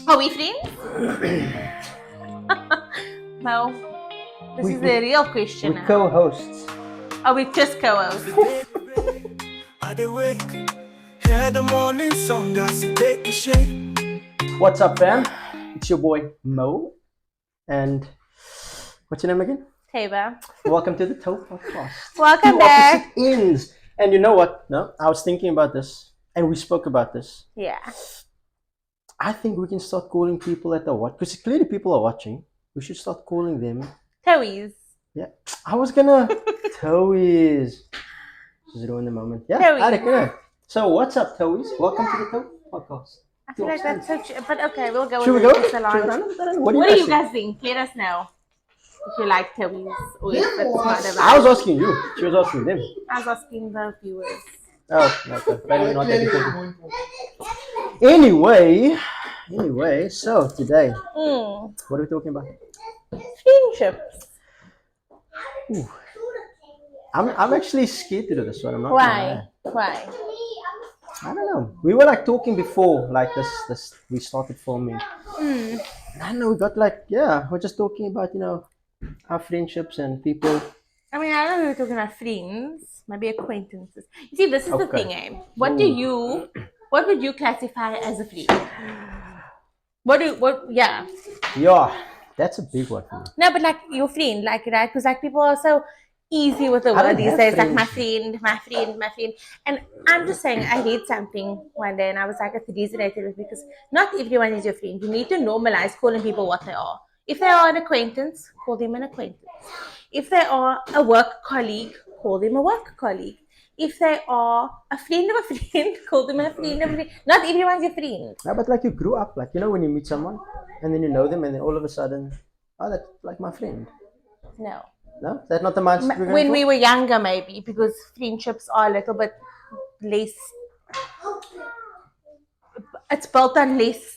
Are we friends? Mo, this is the real question We're now. co-hosts. Are we just co-hosts? What's up, fam? It's your boy Mo, and what's your name again? Taba. Welcome to the T.O.E podcast. Welcome Two back. opposite ends. And you know what? No, I was thinking about this, and we spoke about this. Yeah. I think we can start calling people at the what? Because clearly people are watching. We should start calling them. T.O.Es. Yeah, I was gonna T.O.Es. Just ruin the moment. Yeah, T.O.Es. I reckon it. So what's up, T.O.Es? Welcome to the T.O.E podcast. I feel like that's so but okay, we'll go Should we with go? the Should salon. we run it? What do you guys think? Let us know. If you like T.O.Es or if it's not a I was asking you. She was asking them. I was asking the viewers. Oh, okay. Maybe not that important. Anyway, so today, what are we talking about? Friendships. Ooh. I'm actually scared to do this one. I'm not. Why? I don't know. We were like talking before, like this. We started filming. I don't know. We got we're just talking about our friendships and people. I mean, I don't know if we're talking about friends, maybe acquaintances. You see, this is the Okay. thing, eh? What would you classify as a friend? Yeah. Yeah, that's a big one for me. No, but like your friend, like, right? Because like people are so easy with the I don't word these have days, like friends. my friend. And I'm just saying, I read something one day and I was like, it resonated with me because not everyone is your friend. You need to normalize calling people what they are. If they are an acquaintance, call them an acquaintance. If they are a work colleague, call them a work colleague. If they are a friend of a friend, call them a friend of a friend. Not everyone's your friend. No, but like you grew up, like when you meet someone and then you know them and then all of a sudden, oh, that's like my friend. No. No, that's not the mindset we're going When for? we were younger, maybe, because friendships are a little bit less. It's built on less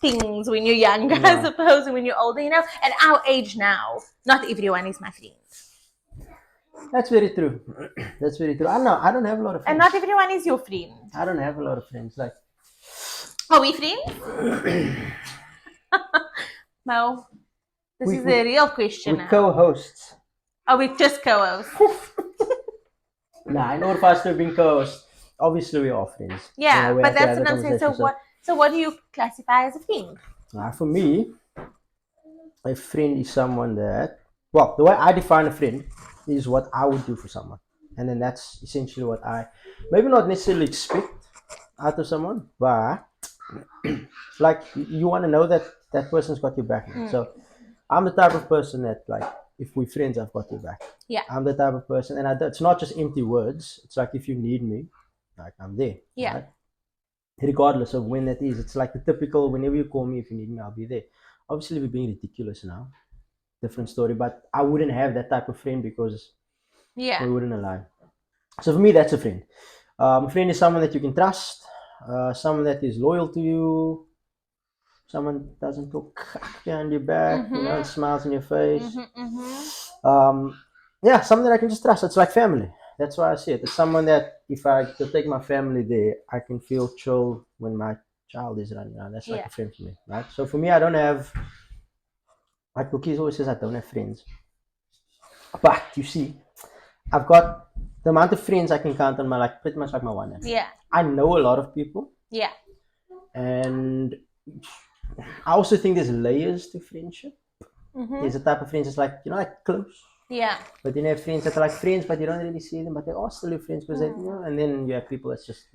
things when you're younger, I suppose, and when you're older, At our age now, not everyone is my friend. That's very true. That's very true. I know. I don't have a lot of friends. And not everyone is your friend. I don't have a lot of friends. Like, are we friends? No. This is the real question we're now. co-hosts. Are we just co-hosts? Nah, in order for us to be co-hosts, obviously we are friends. Yeah, we but have to that's have what I'm saying. So what do you classify as a friend? For me, a friend is someone that, well, the way I define a friend is what I would do for someone. And then that's essentially what I, maybe not necessarily expect out of someone, but like you want to know that that person's got your back. So I'm the type of person that, like, if we're friends, I've got your back. Yeah. I'm the type of person, and it's not just empty words. It's like if you need me, like I'm there. Yeah. Right? Regardless of when that is. It's like the typical, whenever you call me, if you need me, I'll be there. Obviously, we're being ridiculous now. Different story, but I wouldn't have that type of friend because we wouldn't align. So for me, that's a friend. A friend is someone that you can trust, someone that is loyal to you, someone doesn't talk behind your back, and smiles in your face. Someone that I can just trust. It's like family. That's why I see it. It's someone that if I could take my family there, I can feel chill when my child is running around. That's like a friend for me, right? So for me, I don't have, like Cookies always says, I don't have friends. But you see, I've got the amount of friends I can count on pretty much like my one hand. Yeah. I know a lot of people. Yeah. And I also think there's layers to friendship. There's a type of friends that's like, like close. Yeah. But then you have friends that are like friends, but you don't really see them, but they are still your friends because they, and then you have people that's just,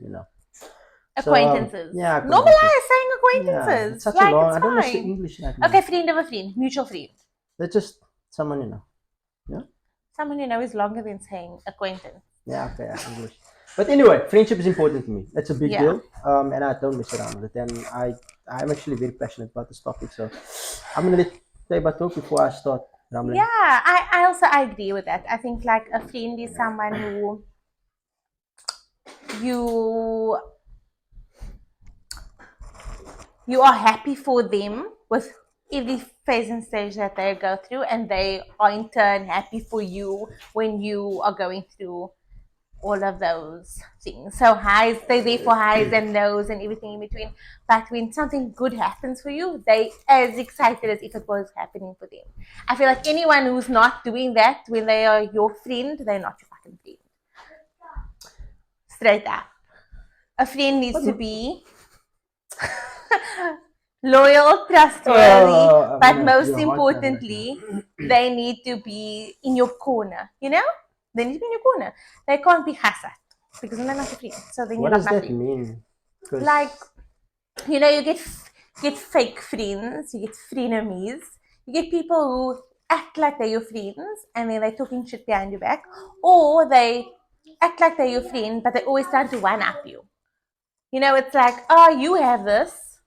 acquaintances. So, yeah. Normalize saying acquaintances. Yeah, it's such like, a long, it's I don't know fine. the English right now. Okay, friend of a friend, mutual friend. They're just someone you know. Yeah. Someone you know is longer than saying acquaintance. Yeah, okay, English. But anyway, friendship is important to me. It's a big deal. And I don't mess around with it. And I'm actually very passionate about this topic. So I'm gonna let Teba talk before I start rambling. Yeah, I also agree with that. I think like a friend is someone who you are happy for them with every phase and stage that they go through, and they are in turn happy for you when you are going through all of those things. So highs, they're there for highs and lows and everything in between. But when something good happens for you, they as excited as if it was happening for them. I feel like anyone who's not doing that when they are your friend, they're not your fucking friend. Straight up. A friend needs to be loyal, trustworthy, but most importantly, they need to be in your corner. You know, they need to be in your corner. They can't be hasad because they're not your friend. So then you're not my friend. What does that mean? Like, you know, you get fake friends, you get frenemies, you get people who act like they're your friends and then they're talking shit behind your back, or they act like they're your friend but they always trying to one up you. You know, it's like, oh, you have this.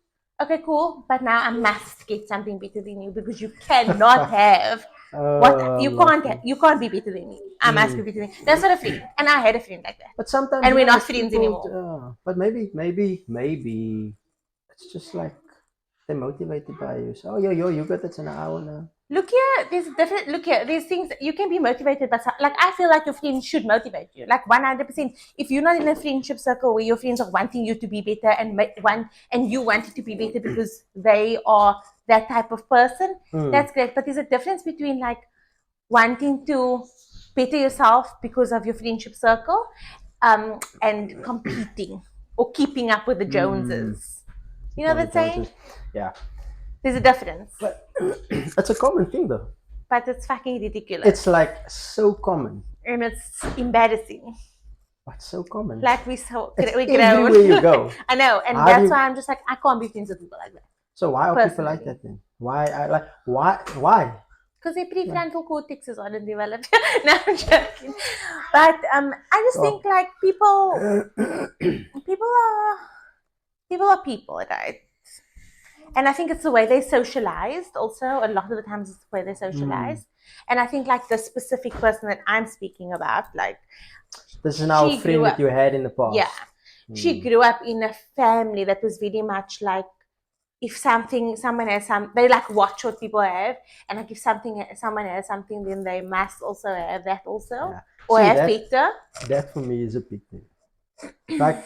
Okay, cool. But now I must get something better than you because you cannot have what you can't be better than me. I must be better than you. That's not a friend. And I had a friend like that. But sometimes, and we're not friends anymore. But maybe it's just like they're motivated by you. So, you got that in an hour now. Look here, there's things you can be motivated by. Like, I feel like your friends should motivate you, like 100%. If you're not in a friendship circle where your friends are wanting you to be better and you want it to be better because they are that type of person, that's great. But there's a difference between like wanting to better yourself because of your friendship circle, and competing or keeping up with the Joneses. You know that saying? Yeah. There's a difference. But it's a common thing though. But it's fucking ridiculous. It's like so common. And it's embarrassing. But so common. Like we everywhere you go. I know, and that's why I'm just like, I can't be friends with people like that. So why are people like that then? Why? Because their prefrontal cortex is undeveloped. No, I'm joking. But I just think like people are people, right? And I think it's the way they're socialized also. A lot of the times it's the way they're socialized. And I think like the specific person that I'm speaking about, like, this is now a friend that you had in the past. Yeah. She grew up in a family that was very much like, if someone has they like watch what people have, and like if someone has something, then they must also have that also. Yeah. Or have better. That for me is a big thing. Like,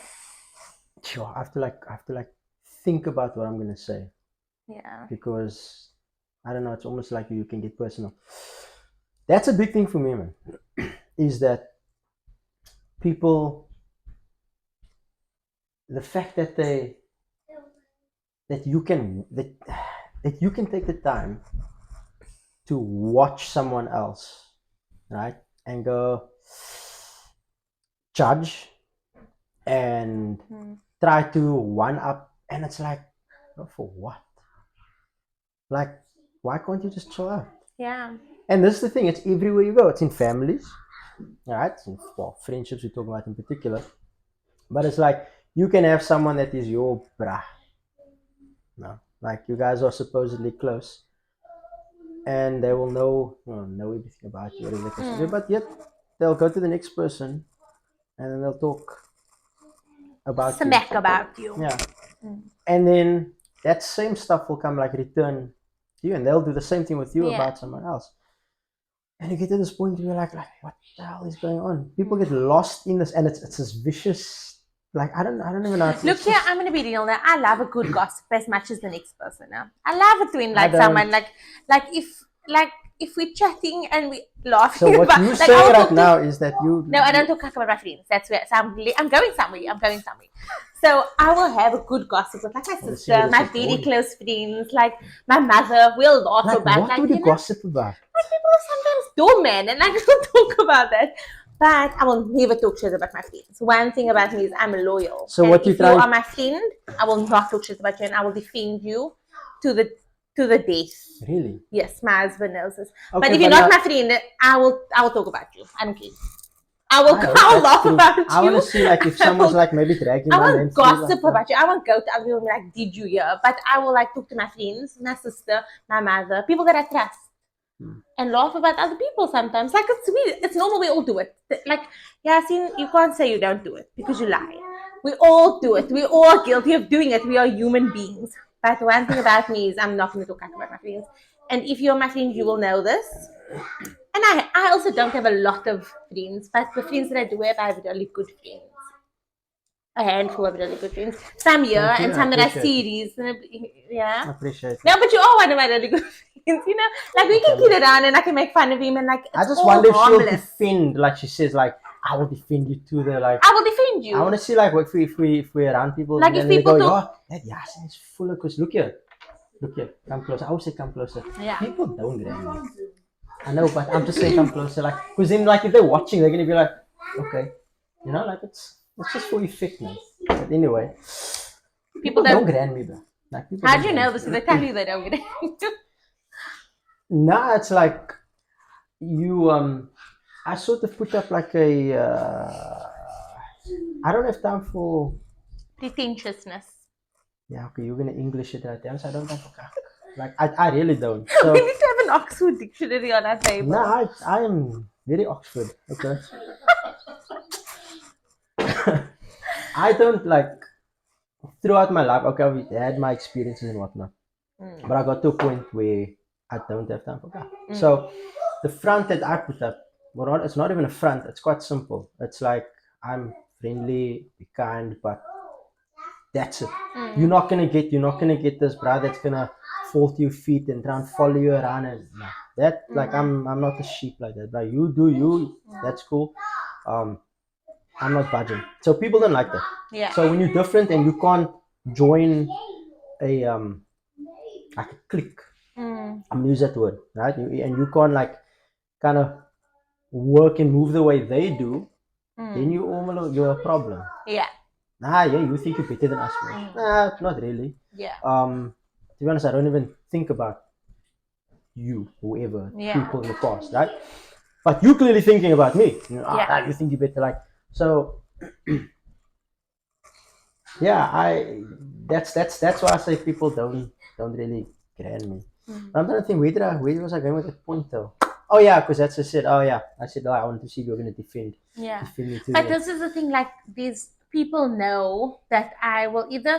I have to think about what I'm gonna say. Yeah. Because I don't know, it's almost like you can get personal. That's a big thing for me, man. Is that people, the fact that you can take the time to watch someone else, right, and go judge and try to one up, and it's like, for what? Like, why can't you just chill out? Yeah. And this is the thing, it's everywhere you go. It's in families, right? Friendships we talk about in particular. But it's like, you can have someone that is your brah. No, like you guys are supposedly close, and they will know everything about you, but yet they'll go to the next person, and then they'll talk about smack about you. Yeah. And then that same stuff will come like return to you, and they'll do the same thing with you about someone else. And you get to this point where you're like, what the hell is going on? People get lost in this, and it's this vicious. Like, I don't even know. Look here, I'm gonna be real now. I love a good gossip as much as the next person now. I love it when like someone like if we're chatting and we laughing. So what you say right now is that you. No, I don't talk about my friends. That's where I'm going somewhere. So I will have a good gossip with like my sister, my very close friends, like my mother. We'll laugh about. What would you gossip about? Like, people are sometimes dumb, man, and I don't talk about that. But I will never talk shit about my friends. One thing about me is I'm loyal. So and what you if you are my friend, I will not talk shit about you, and I will defend you to the death. Really? Yes, my husband knows this. Okay, but if you're not my friend, I will talk about you. I don't care. I'll laugh about you. I want to see like if someone's like maybe dragging. I won't gossip about you. I won't go to other people and be like, did you hear? But I will like talk to my friends, my sister, my mother, people that I trust. And laugh about other people sometimes. Like, it's weird. It's normal. We all do it. Like, Yasin, you can't say you don't do it because you lie. We all do it. We all are guilty of doing it. We are human beings. But one thing about me is I'm not going to talk about my friends. And if you're my friend, you will know this. And I also don't have a lot of friends, but the friends that I do have, I have really good friends. A handful of really good friends. Some here Thank you. and I some that are appreciate serious. Yeah. I appreciate it. No, but you are one of my really good friends, you know? Like, we can kid around and I can make fun of him and, like, it's I just all wonder if she'll harmless. defend, like she says, like, I will defend you to the, like, I will defend you. I want to see, like, if we're around people, Like, and if they people go, talk, oh, that Yasin is full of, because look here, come closer. I would say come closer. yeah. People don't get angry. I know, but I'm just saying come closer, like, because then, like, if they're watching, they're gonna be like, okay, you know, like, it's just for effect, man. But anyway, people don't get angry, bro. Like, people How don't do you get know angry. this? They tell you they don't get angry. Nah, it's like you I sort of put up like a I don't have time for Pretentiousness. yeah, okay, you're gonna English it right there, so I don't have like I really don't. So We need to have an Oxford dictionary on our table. nah, I am very Oxford, okay. I don't like throughout my life, okay, I've had my experiences and whatnot. But I got to a point where I don't have time for that. So the front that I put up, well, it's not even a front. It's quite simple. It's like I'm friendly, be kind, but that's it. You're not gonna get this brother that's gonna fall to your feet and try and follow you around and no. That like I'm not a sheep like that. But you do you. That's cool. I'm not budging. So people don't like that. Yeah. So when you're different and you can't join a like a clique. I'm gonna use that word, right? And you can't like kind of work and move the way they do, then you're a problem. Yeah. Yeah, you think you're better than us, man. Nah, not really. Yeah. To be honest, I don't even think about you, whoever, people in the past, right? But you clearly thinking about me. You know, you think you better, like so. Yeah, that's why I say people don't really get me. But I'm trying to think where was I going with that point though? Oh yeah, because that's I said. Oh yeah, I said I want to see if you're going to defend me too. But this is the thing, like, these people know that I will either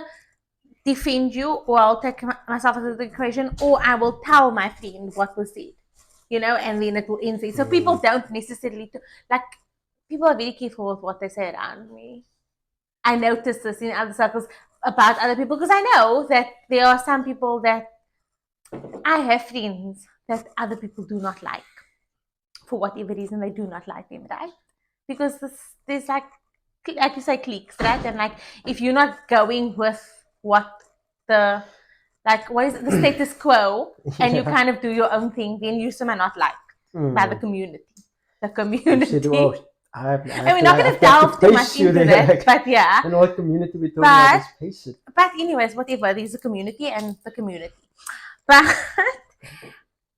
defend you or I'll take myself out of the equation or I will tell my friend what was said, you know, and then it will end there. So people don't necessarily, like, people are very careful with what they say around me. I notice this in other circles about other people because I know that there are some people that I have friends that other people do not like for whatever reason they do not like them, right? Because there's like you say, cliques, right? And like if you're not going with what the what is it, the status quo, and you kind of do your own thing, then you somehow not liked by the community. The community. Said, well, and we're not going to delve too much into that, like, but yeah. And what community we talking about? Pace it. But anyways, whatever. There's a community and the community. But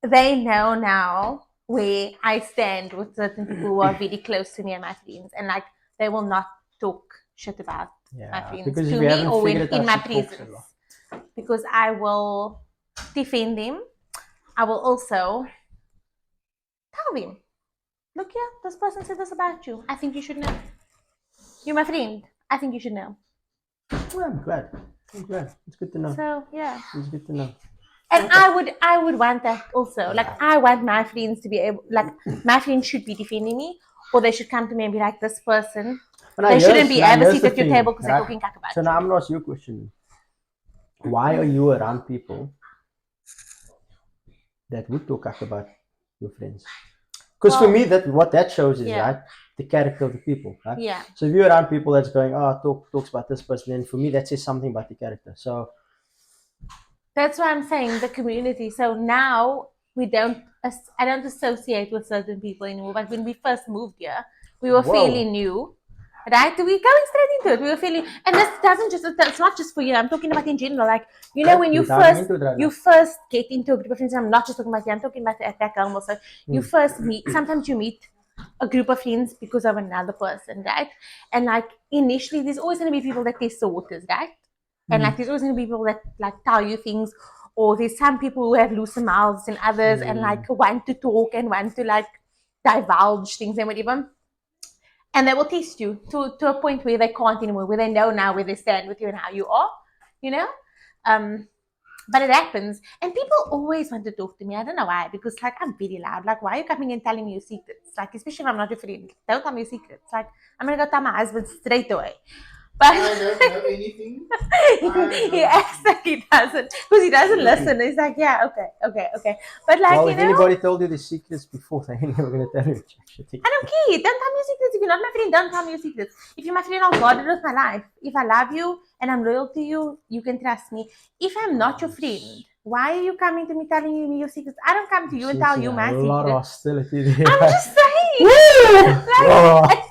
they know now where I stand with certain people who are very close to me and my friends, and like they will not talk shit about my friends to me or in my presence, because I will defend them. I will also tell them, look here, this person said this about you. I think you should know. You're my friend. I think you should know. Well, I'm glad. It's good to know. So yeah, it's good to know. And I would want that also. Like I want my friends to be able, like my friends should be defending me, or they should come to me and be like, this person. They shouldn't be ever sit at your table because they're talking cack about you. So now I'm gonna ask you a question. Why are you around people that would talk cack about your friends? Because for me, what that shows is right, the character of the people. Right? Yeah. So if you're around people that's going, talks about this person, then for me that says something about the character. So that's why I'm saying the community. So now I don't associate with certain people anymore. But when we first moved here, we were fairly new. Right? We're going straight into it. We were feeling, and this it's not just for you. I'm talking about in general. Like, you know, when you first get into a group of friends, I'm not just talking about you, I'm talking about at that time also. You first meet, sometimes you meet a group of friends because of another person, right? And like, initially, there's always going to be people that test the waters, right? And like, there's always going to be people that like tell you things, or there's some people who have looser mouths than others and like want to talk and want to like divulge things and whatever. And they will test you to a point where they can't anymore, where they know now where they stand with you and how you are, you know? But it happens, and people always want to talk to me. I don't know why, because like I'm very loud. Like, why are you coming and telling me your secrets? Like, especially if I'm not your friend, don't tell me your secrets. Like, I'm gonna go tell my husband straight away. But I don't have anything. he acts like he doesn't, because he doesn't listen. He's like, yeah, okay. But like, Well, you if know, anybody told you the secrets before, they ain't never gonna tell you. I don't care. Don't tell me your secrets. If you're not my friend, don't tell me your secrets. If you're my friend, I'll guard it with my life. If I love you and I'm loyal to you, you can trust me. If I'm not your friend, why are you coming to me telling me your secrets? I don't come to you and tell you my a lot of secrets. hostility there. I'm just saying.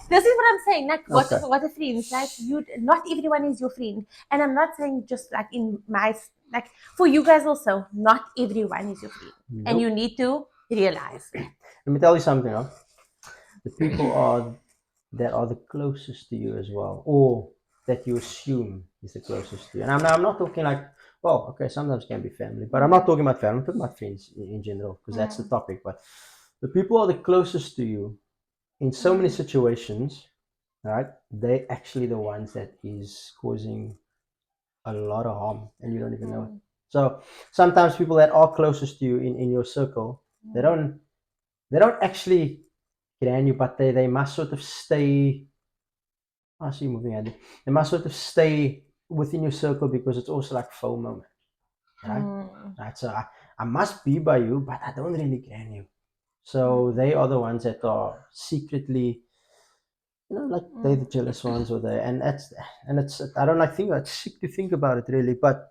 This is what I'm saying. Like, what a friend. Like, you, not everyone is your friend, and I'm not saying just like in my, like, for you guys also. Not everyone is your friend, and you need to realize that. Let me tell you something, huh? The people that are the closest to you as well, or that you assume is the closest to you. And I'm not talking like, well, okay, sometimes it can be family, but I'm not talking about family. I'm talking about friends in general, because that's the topic. But the people are the closest to you in so many situations, right? They actually the ones that is causing a lot of harm, and you don't even know it. So sometimes people that are closest to you in your circle, they don't actually gran you, but they must sort of stay. I see you moving ahead. They must sort of stay within your circle, because it's also like FOMO, right? Right. So I must be by you, but I don't really gran you. So they are the ones that are secretly, like they're the jealous ones, or they, and it's I don't like think it's sick to think about it really, but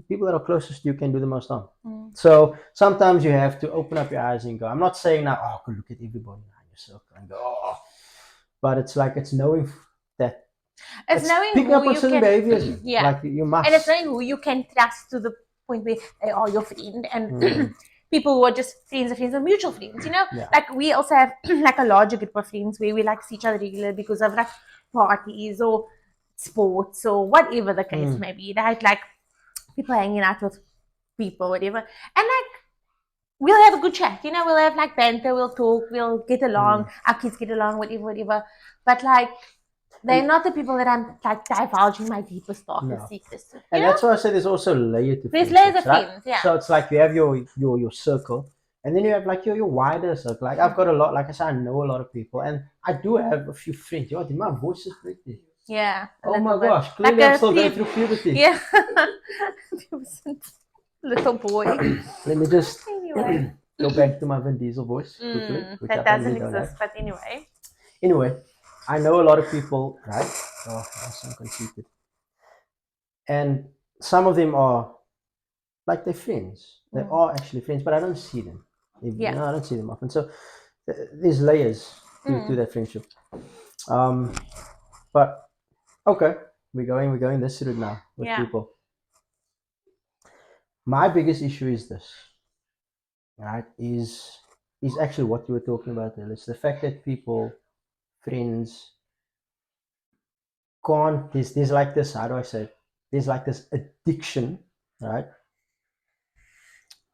people that are closest to you can do the most harm. So sometimes you have to open up your eyes and go. I'm not saying now, oh, go look at everybody in your circle and go, oh, but it's like it's knowing that it's knowing picking who up on you certain can, behaviors, yeah, like you must, and it's knowing who you can trust to the point where they are your friend, and people who are just friends or mutual friends. You know, like we also have like a larger group of friends where we like see each other regularly because of like parties or sports or whatever the case may be. Right, like people hanging out with people, whatever, and like we'll have a good chat. You know, we'll have like banter, we'll talk, we'll get along, our kids get along, whatever. But like, they're not the people that I'm like divulging my deepest, darkest secrets to. And that's why I said there's also layer to There's friendships, layers of friends, yeah. So it's like you have your circle, and then you have like your wider circle. Like I've got a lot, like I said, I know a lot of people, and I do have a few friends. Yo, did my voice is pretty? Yeah. Oh my gosh, clearly I'm still going through puberty. Yeah. Little boy. Let me just go back to my Vin Diesel voice quickly, which that I probably doesn't don't exist, have. but anyway. Anyway, I know a lot of people, right? Oh, I'm so conceited. And some of them are like they're friends. They are actually friends, but I don't see them. I don't see them often. So there's layers to that friendship. But okay, we're going this route now with people. My biggest issue is this, right? Is actually what you were talking about there. It's the fact that people, friends, can't. There's like this. How do I say it? There's like this addiction, right?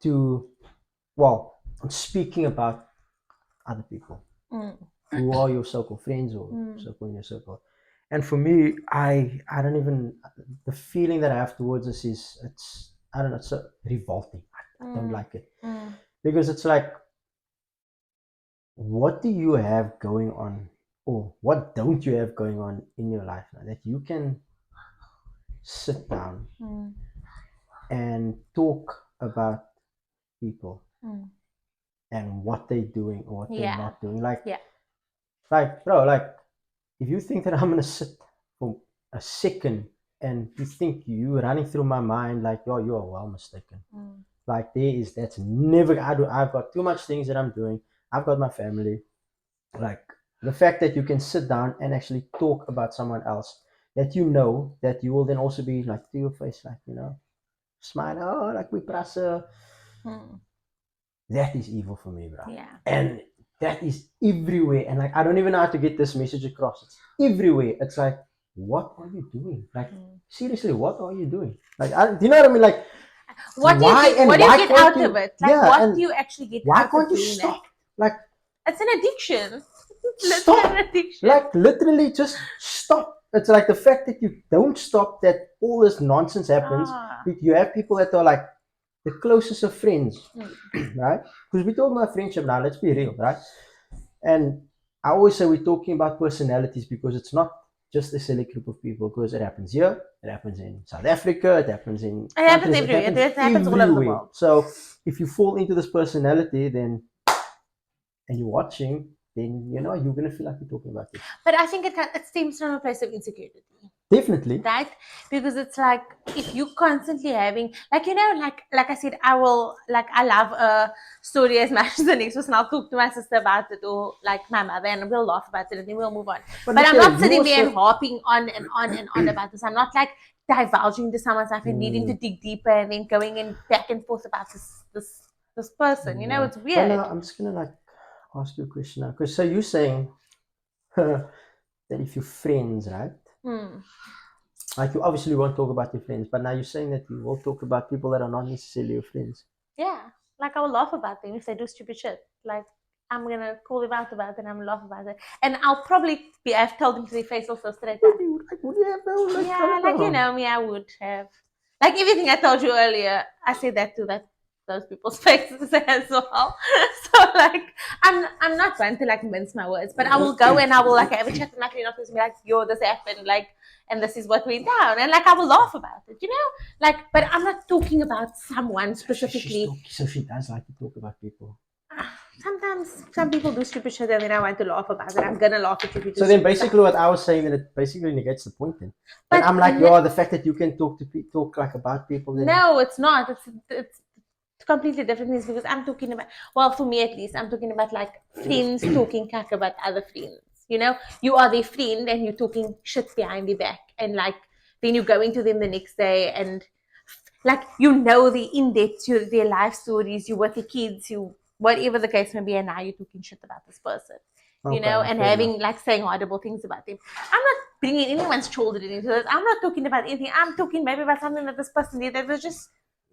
To, well, speaking about other people who are your so-called friends or so-called in your circle. And for me, I don't even, the feeling that I have towards this is, it's, I don't know, it's so revolting. I don't like it, because it's like, what do you have going on, or what don't you have going on in your life now that you can sit down and talk about people and what they're doing or what they're not doing? Like, bro, like, if you think that I'm gonna sit for a second and you think you running through my mind, like, yo, you are well mistaken. Like, that's never. I've got too much things that I'm doing. I've got my family. Like, the fact that you can sit down and actually talk about someone else that you know, that you will then also be like to your face, like, smile, oh, like we press. That is evil for me, bro. Yeah. And that is everywhere. And like, I don't even know how to get this message across. It's everywhere. It's like, what are you doing? Like, seriously, what are you doing? Like, do you know what I mean? Like, what do you get out of it? Like, what do you actually get why out can't of you doing stop? that? Like, it's an addiction. Stop. An addiction. Like, literally just stop. It's like the fact that you don't stop, that all this nonsense happens. You have people that are like, the closest of friends, right? Because we're talking about friendship now, let's be real, right? And I always say we're talking about personalities because it's not just a select group of people, because it happens here, it happens in South Africa, it happens in It happens countries, everywhere. It happens all over the everywhere. world. So if you fall into this personality, then and you're watching, then you know you're gonna feel like you're talking about it. But I think it stems from a place of insecurity. Definitely. Right? Because it's like if you constantly having like like I said, I love a story as much as the next person. I'll talk to my sister about it or like my mother and we'll laugh about it and then we'll move on. But I'm not sitting there and harping on and on and on about this. I'm not like divulging to someone's life and needing to dig deeper and then going in back and forth about this person. You know, it's weird. But now I'm just gonna ask you a question now. Because so you're saying that if you're friends, right? Like you obviously won't talk about your friends, but now you're saying that you will talk about people that are not necessarily your friends. Yeah, like I will laugh about them if they do stupid shit. Like I'm gonna call them out about it and I'm gonna laugh about it, and I'll probably I've told them to their face also straight up. Yeah, like you know me, I would have. Like everything I told you earlier, I said that to those people's faces as well. So like I'm not trying to like mince my words, but I will go and I will like have a chat with my friend office and be like, yo, this happened, like, and this is what went down, and like I will laugh about it, you know, like, but I'm not talking about someone specifically. So she does like to talk about people. Sometimes some people do stupid shit and then I want to laugh about it. I'm gonna laugh at you if you do. So then basically what I was saying, that it basically negates the point then. But I'm like, the fact that you can talk like about people. Then... No, it's not. It's completely different things because I'm talking about, well, for me at least, I'm talking about like friends talking cack about other friends. You know, you are their friend and you're talking shit behind their back, and like then you're going to them the next day and like you know the in-depth, their life stories, you with the kids, you whatever the case may be, and now you're talking shit about this person. You know, and having like saying horrible things about them. I'm not bringing anyone's children into this. I'm not talking about anything. I'm talking maybe about something that this person did that was just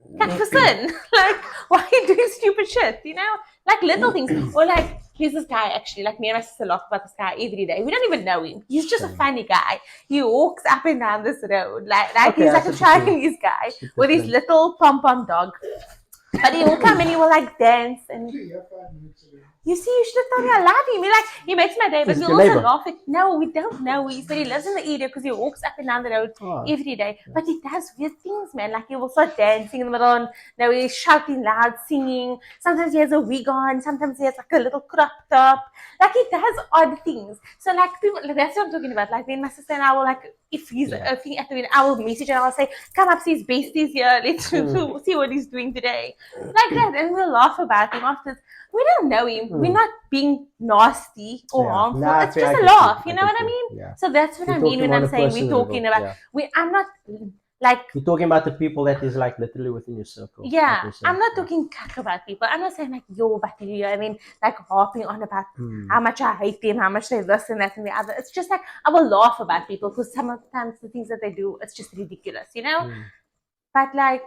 sin. Like, why are you doing stupid shit? You know, like little things. Or like, here's this guy actually. Like, me and my sister laugh about this guy every day. We don't even know him. He's just a funny guy. He walks up and down this road. Like he's like a Chinese guy with his little pom-pom dog. But he will come and he will like dance and you see, you should have told me I love him. He makes my day, but we also laugh at. No, we don't know. But he lives in the area because he walks up and down the road every day. But he does weird things, man. Like he will start dancing in the middle, and now he's shouting loud, singing. Sometimes he has a wig on. Sometimes he has like a little crop top. Like he does odd things. So like people, like, that's what I'm talking about. Like then my sister and I will like, if he's a thing at the minute, I will message and I will say, "Come up, see his besties here. Let's see what he's doing today." Like that, and we'll laugh about him after. We don't know him. We're not being nasty or harmful. It's just a laugh. You know what I mean? Yeah. So that's what I mean when I'm saying we're talking about. I'm not like you're talking about the people that is like literally within your circle. Yeah, I'm not talking cack about people. I'm not saying like yo, but you know what I mean, like harping on about how much I hate them, how much they this and that and the other. It's just like I will laugh about people because sometimes the things that they do, it's just ridiculous, you know. But like,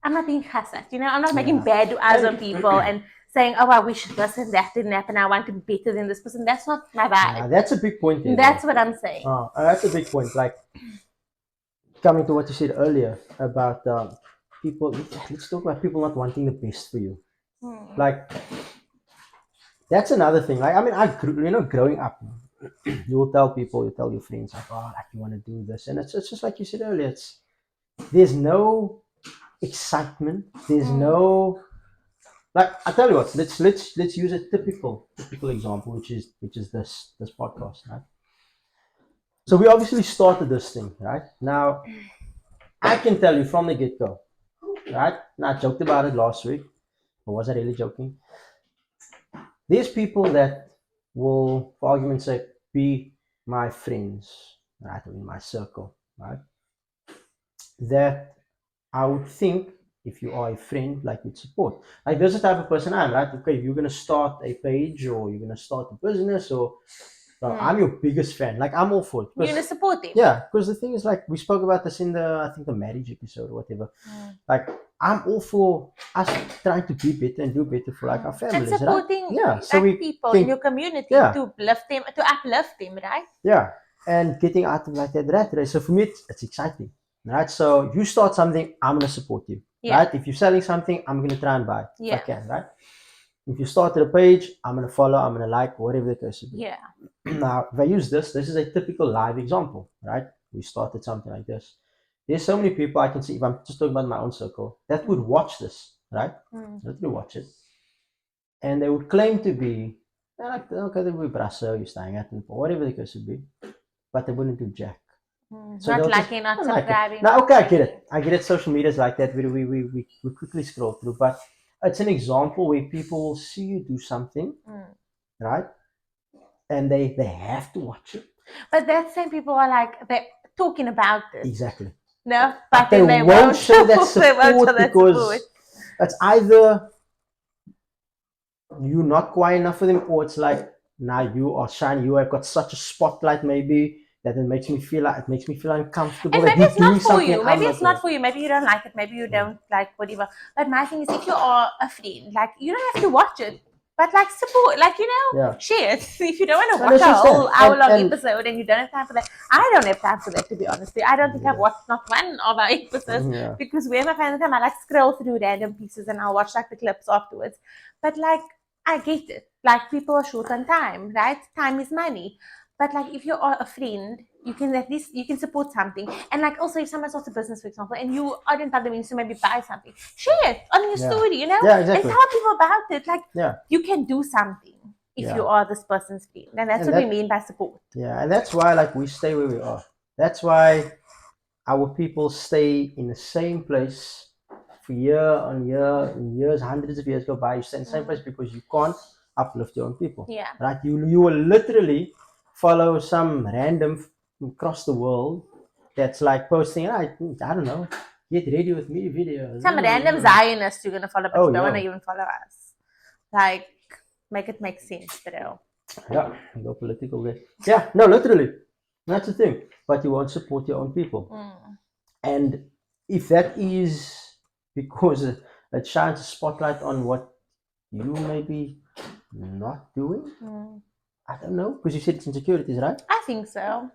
I'm not being cussed, you know. I'm not making bad eyes on people and saying, oh, I wish this and that didn't happen. I want to be better than this person. That's not my vibe. That's a big point. That's what I'm saying. That's a big point. Like, coming to what you said earlier about people, let's talk about people not wanting the best for you. Like, that's another thing. Like, I mean, growing up, you will tell people, you tell your friends, like, oh, like you want to do this. And it's just like you said earlier, there's no excitement. There's no... Like, I tell you what, let's use a typical example, which is this podcast, right? So we obviously started this thing, right? Now, I can tell you from the get-go, right? Now, I joked about it last week, or was I really joking? There's people that will, for argument's sake, be my friends, right, or in my circle, right? That I would think, if you are a friend, like you'd support. Like, there's the type of person I am, right? Okay, if you're going to start a page or you're going to start a business or... I'm your biggest fan. Like, I'm all for it. You're going to support him. Yeah, because the thing is, like, we spoke about this in I think the marriage episode or whatever. Like, I'm all for us trying to be better and do better for, like, our families, and supporting right? So people in your community to uplift them, right? Yeah, and getting out of, like, that rat race. So for me, it's exciting. Right, so you start something, I'm gonna support you. right? If you're selling something, I'm gonna try and buy if I can, right? If you started a page, I'm gonna follow, I'm gonna like, whatever the case be. Yeah. Now, if I use this is a typical live example, right? We started something like this. There's so many people I can see, if I'm just talking about my own circle, that would watch this, right? That would watch it. And they would claim to be, like, okay, they would be Brasso, you're staying at, whatever the case would be, but they wouldn't do jack. So not liking, not subscribing. Now, okay, I get it. I get it. Social media is like that. We quickly scroll through, but it's an example where people see you do something, right? And they have to watch it. But that same people are like, they're talking about it. Exactly. No, but they won't show that support because it's either you're not quite enough for them, or it's like, now you are shining. You have got such a spotlight, maybe, that it makes me feel uncomfortable. And maybe it's not for you. Maybe it's not for you. Maybe you don't like it. Maybe you don't like whatever. But my thing is, if you are a friend, like, you don't have to watch it, but like support, like, share it. If you don't want to watch a whole hour-long episode and you don't have time for that, I don't have time for that, to be honest. I don't think I've watched not one of our episodes because where my fans come, I like scroll through random pieces and I'll watch like the clips afterwards. But like, I get it. Like, people are short on time, right? Time is money. But like, if you are a friend, you can at least support something. And like, also, if someone starts a business, for example, and you aren't other means to maybe buy something, share it on your story, Yeah, exactly. and tell people about it. Like, you can do something if you are this person's friend, and that's what we mean by support. Yeah, and that's why, like, we stay where we are. That's why our people stay in the same place for year on year, years, hundreds of years go by. You stay in the same place because you can't uplift your own people. Yeah. Right? You will literally follow some random across the world that's like posting, I don't know, get ready with me videos. Some random Zionist you're gonna follow, but you don't want to even follow us. Like, make it make sense, bro. Yeah, go political way. Yeah, no, literally. That's the thing. But you won't support your own people. And if that is because it shines a spotlight on what you may be not doing, I don't know, because you said it's insecurities, right? I think so.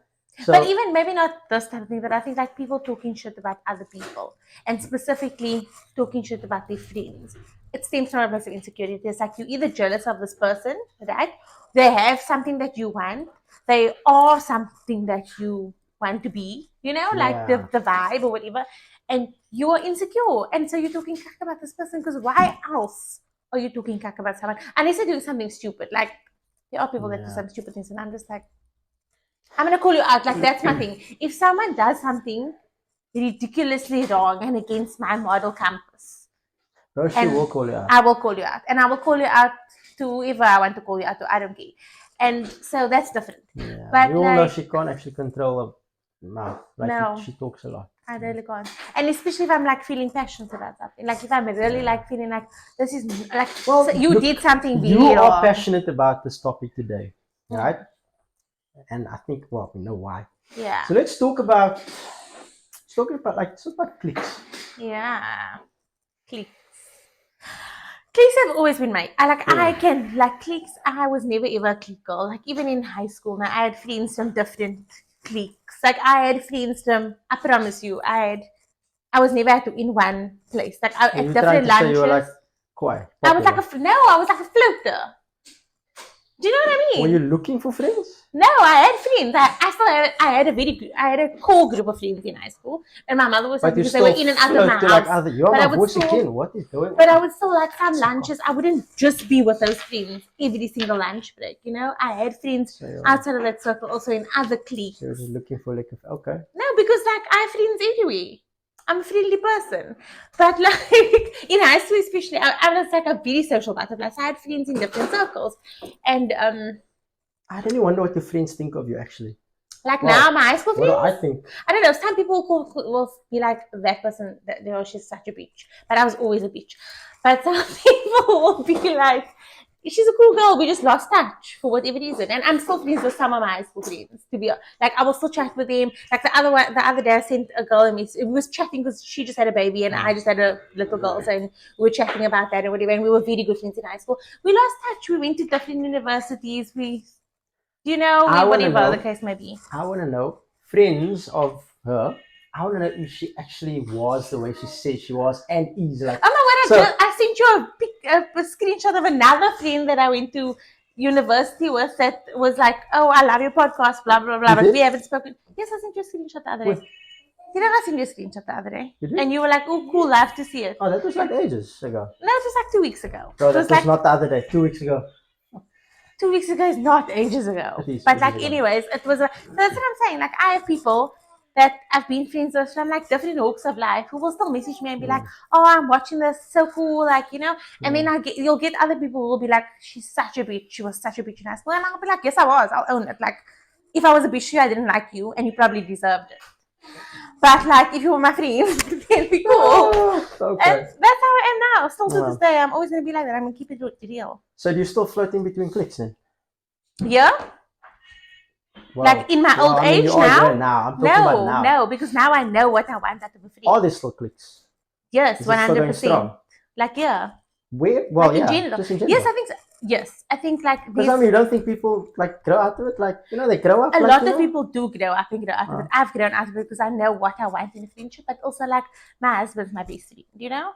But even maybe not this type of thing, but I think like people talking shit about other people and specifically talking shit about their friends. It stems from a place of insecurity. It's like, you're either jealous of this person, right? They have something that you want. They are something that you want to be, like the vibe or whatever. And you're insecure. And so you're talking cack about this person, because why else are you talking cack about someone? Unless they're doing something stupid. Like, there are people that do some stupid things, and I'm just like, I'm going to call you out. Like, that's my thing. If someone does something ridiculously wrong and against my model campus, Roshi will call you out. I will call you out. And I will call you out to whoever I want to call you out to. I don't care. And so that's different. Yeah. But you all know she can't actually control her mouth. Like, no, she talks a lot. I really can't. And especially if I'm like feeling passionate about something. Like, if I'm really like feeling like this is like, well, so you did something really You wrong. are passionate about this topic today, right? And I think, well, we know why. Yeah. So let's talk about clicks. Yeah. Clicks. Clicks have always been my, clicks. I was never ever a clique girl. Like, even in high school, now I had friends from different cliques. Like, I had friends from, I promise you, I was never in one place. Like, at different lunches. You were like quiet. I was like I was like a floater. Do you know what I mean? Were you looking for friends? No, I had friends. I had a core group of friends in high school, and my mother was like, because they were in and out of my house. But I would still like some lunches. I wouldn't just be with those friends every single lunch break. I had friends outside of that circle, also in other cliques. So you're just looking for okay. No, because like I have friends everywhere. I'm a friendly person. But like in high school especially, I was like a very social butterfly. So I had friends in different circles. And I really wonder what your friends think of you actually. Like, now, my high school friends? What do I think? I don't know. Some people will be like, that person, she's such a bitch. But I was always a bitch. But some people will be like, she's a cool girl. We just lost touch for whatever reason. And I'm still friends with some of my high school friends. To be like, I will still chat with them. Like the other day, I sent a girl a message. We was chatting because she just had a baby and I just had a little girl. So we were chatting about that and whatever. And we were very good friends in high school. We lost touch. We went to different universities. Whatever the case may be. I want to know, friends of her, I want to know if she actually was the way she said she was and is. Like, oh my god, I sent you a screenshot of another friend that I went to university with that was like, oh, I love your podcast, blah blah blah, but we haven't spoken. Yes, I sent you a screenshot the other day. Did I not send you a screenshot the other day? And you were like, oh, cool, love to see it. Oh, that was like ages ago. No, it was like 2 weeks ago. No, that was not the other day. 2 weeks ago. 2 weeks ago is not ages ago. But like, anyways, it was so that's what I'm saying. Like, I have people that I've been friends with from like different walks of life who will still message me and be like, oh, I'm watching this, so cool, like, you know. And then you'll get other people who will be like, she's such a bitch, she was such a bitch in high school. And I'll be like, yes, I was, I'll own it. Like, if I was a bitch, I didn't like you and you probably deserved it. But like, if you were my friend, then we cool. Okay. And that's how I am now. Still to this day, I'm always gonna be like that. I'm gonna keep it real. So do you still float in between cliques then? Yeah. Well, like in my old age now? I'm talking about now. No, because now I know what I want out of a friend. Are there still cliques? Yes, 100%. Like, yeah. Where? Well, like, yeah. in general. Just in general. Yes, I think so. Yes, I think like because I mean, you don't think people like grow out of it? Like, you know, they grow up. A lot of people do grow up and grow out of it. I've grown out of it because I know what I want in a friendship, but also like my husband's my best friend, you know?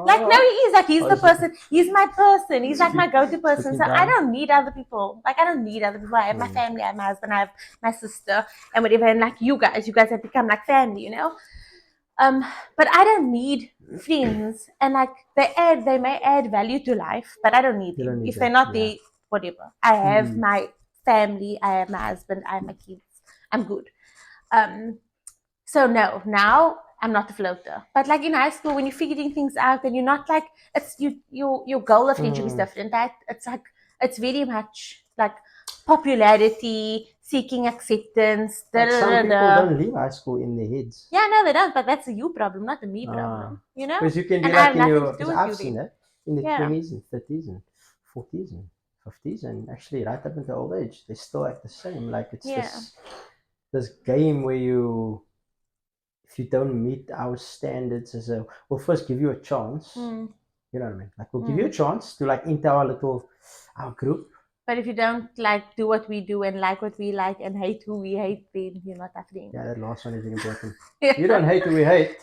Like, no, he is like he's the person. He's my person. He's like my go-to person. So I don't need other people. Like, I don't need other people. I have my family. I have my husband. I have my sister and whatever. And like you guys have become like family, you know? But I don't need friends, and like they may add value to life, but I don't need them. If they're not there, whatever. I have my family, I have my husband, I have my kids. I'm good. So no, now I'm not a floater. But like in high school, when you're figuring things out and you're not like it's your goal of friendship is different. That it's like it's very much like popularity, seeking acceptance. Like some people don't leave high school in their heads. Yeah, no, they don't. But that's a you problem, not a me problem. You know, because you can be like in your. I've seen that in the 20s and 30s and 40s and 50s, and actually right up into old age, they still act the same. Like it's this game where if you don't meet our standards as we'll first give you a chance. You know what I mean? Like we'll give you a chance to like enter our group. But if you don't like do what we do and like what we like and hate who we hate, then you're not a friend. Yeah, that last one is important. You don't hate who we hate.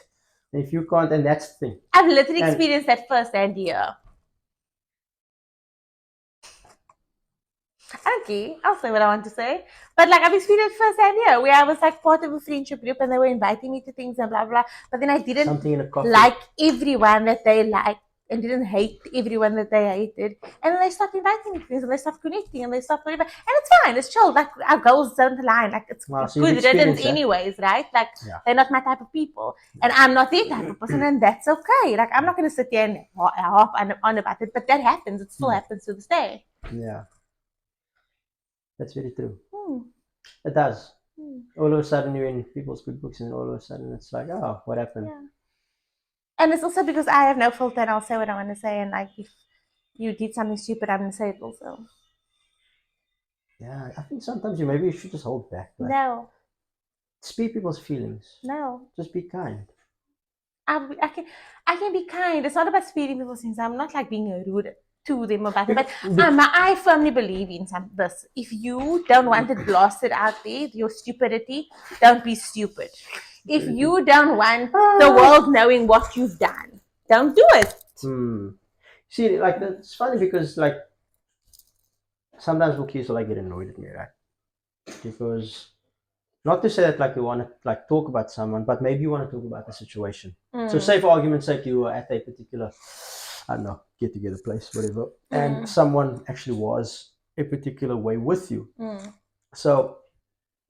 And if you can't, and that's the thing. I've literally experienced that firsthand here. Okay, I'll say what I want to say. But like I've experienced firsthand here where I was like part of a friendship group and they were inviting me to things and blah blah. But then I didn't like everyone that they liked. And didn't hate everyone that they hated, and then they stopped inviting me to things, and they stopped connecting, and they stopped whatever, and it's fine, it's chill. Like our goals don't align. Like it's good riddance, anyways, right? Like they're not my type of people, and I'm not their type of person, and that's okay. Like I'm not gonna sit there and harp on about it, but that happens. It still happens to this day. Yeah, that's very true. It does. All of a sudden you're in people's good books, and all of a sudden it's like, oh, what happened? Yeah. And it's also because I have no filter and I'll say what I want to say. And like, if you did something stupid, I'm going to say it also. Yeah, I think sometimes maybe you should just hold back. Like, no. Speak people's feelings. No. Just be kind. I can be kind. It's not about speaking people's feelings. I'm not like being rude to them about it. But I firmly believe in this. If you don't want it blasted out there, your stupidity, don't be stupid. If you don't want the world knowing what you've done, don't do it. See, like it's funny because like sometimes Wookiees will like get annoyed at me, right? Because not to say that like you want to like talk about someone, but maybe you want to talk about the situation. So say for argument's sake, you were at a particular, I don't know, get together place, whatever, and someone actually was a particular way with you. So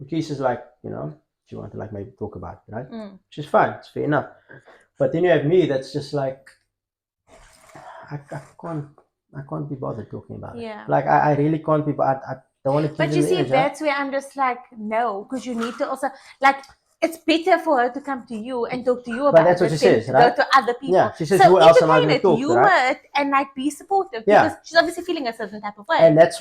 Wookiees is like, you know, she wanted to like maybe talk about it, right? Which is fine, it's fair enough. But then you have me that's just like I can't be bothered talking about it. Like I really can't be, but I don't want to keep But you see, that's where I'm just like, no, because you need to also like it's better for her to come to you and talk to you about it. But that's what she says, right? Go to other people. Yeah, she says, who else am I going to talk to, right? And like be supportive because she's obviously feeling a certain type of way. And that's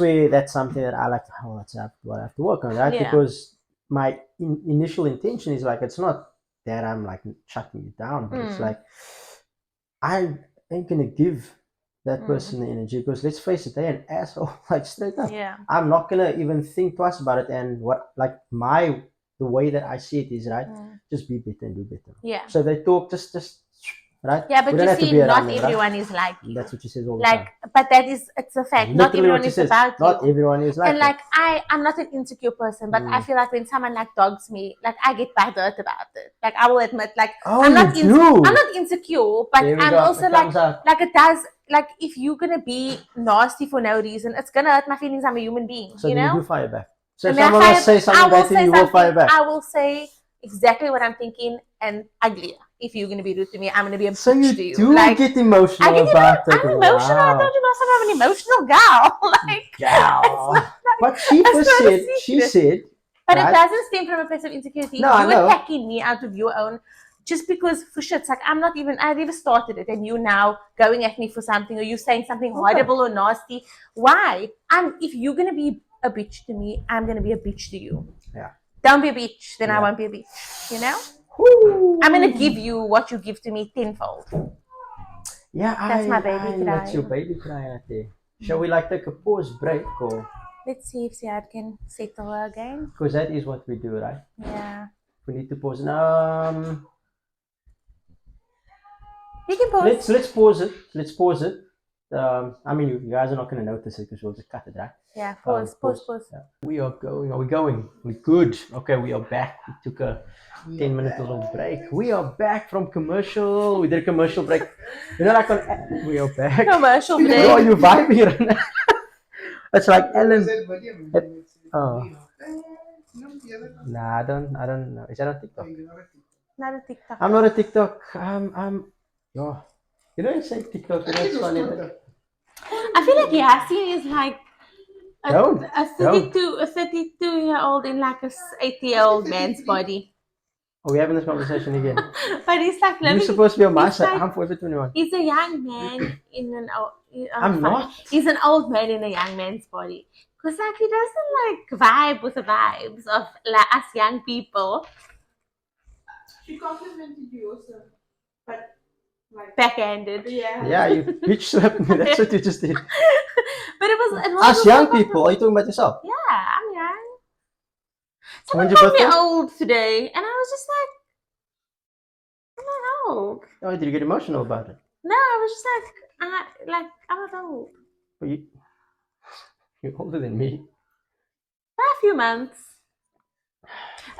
something that I like, that's what I have to work on, right? Because my initial intention is like, it's not that I'm like shutting you down, but it's like I ain't gonna give that person the energy because let's face it, they're an asshole, like straight up. I'm not gonna even think twice about it. And what like the way that I see it is, right, just be better and do better. Yeah. So they talk just right. Yeah, but we don't you have to see, be not around them, everyone right? is like you. That's what she says all the Like, time. but it's a fact. Not Literally everyone what she is says. about Not you. everyone is like And like I'm not an insecure person, but I feel like when someone like dogs me, like I get bad hurt about it. Like I will admit, like I'm not insecure, but I'm also like it does. Like if you're gonna be nasty for no reason, it's gonna hurt my feelings. I'm a human being. So you then know? you do fire back. So And if someone must say something bad to you, you will fire back. I will say exactly what I'm thinking and uglier. If you're gonna be rude to me, I'm gonna be a so bitch you to you. do Like, get emotional about it. I'm emotional. I told you last time I'm an emotional gal. Like, gal. But she said. But it doesn't stem from a place of insecurity. No, if you're attacking me out of your own, just because for shits, like I never started it, and you now going at me for something, or you saying something horrible or nasty. Why? If you're gonna be a bitch to me, I'm gonna be a bitch to you. Yeah. Don't be a bitch, then I won't be a bitch. You know? Woo. I'm gonna give you what you give to me tenfold. Yeah, that's my baby crying. That's your baby crying out there. Shall we like take a pause break or? Let's see if Siad can settle her again. Because that is what we do, right? Yeah. We need to pause. You can pause. Let's pause it. Let's pause it. I mean, you guys are not going to notice it because we'll just cut it, right? Yeah, pause. Yeah. We are going. Are we going? We're good. Okay, we are back. We took a 10-minute little break. We are back from commercial. We did a commercial break. You know, like we are back. Commercial break. Oh, you vibing right now? It's like Ellen. Oh. Nah, I don't know. Is that on TikTok? Not a TikTok. I'm not a TikTok. Yo. You don't say TikTok. That's funny. I feel like Yasin is like a 32-year-old in like a 80-year-old man's body. Are we having this conversation again? But he's like living. You're supposed to be on my side. I'm forever 21. He's a young man in an old. I'm not. He's an old man in a young man's body. Because like he doesn't like vibe with the vibes of like, us young people. She complimented you also, but like backhanded. Yeah, you bitch slapped me. That's what you just did. But it was us young people. Are you talking about yourself? Yeah, I'm young. Someone called me old today, and I was just like, I'm not old. Oh, did you get emotional about it? No, I was just like I'm not old. But you're older than me. By a few months.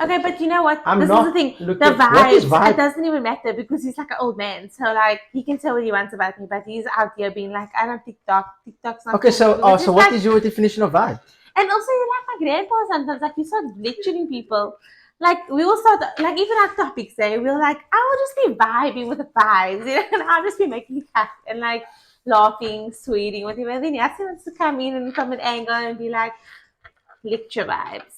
Okay, but you know what? This is the thing. The vibes, it doesn't even matter because he's like an old man. So like he can say what he wants about me, but he's out here being like, I don't TikTok. TikTok's not. Okay, so what is your definition of vibe? And also, you're like my grandpa sometimes. Like you start lecturing people. Like we will start like even our topics. We're like, I will just be vibing with the vibes, you know, and I'll just be making cut and like laughing, sweating, whatever. And then Yasin wants to come in and from an angle and be like, lecture vibes.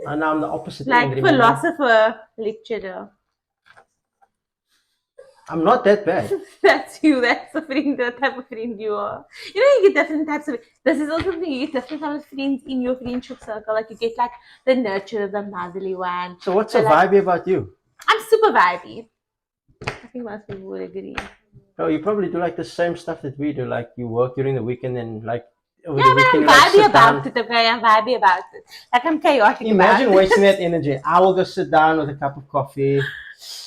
And I'm the opposite. Like philosopher lecturer. I'm not that bad. That's you. That's the type of friend you are. You know, you get different types of. This is also something you get different types of friends in your friendship circle. Like you get like the nurturer, the motherly one. So what's so vibey about you? I'm super vibey. I think most people would agree. Oh, you probably do like the same stuff that we do. Like you work during the weekend and like. Yeah, but I'm vibey about it, okay? I'm vibey about it. Like, I'm chaotic. Imagine wasting that energy. I will go sit down with a cup of coffee.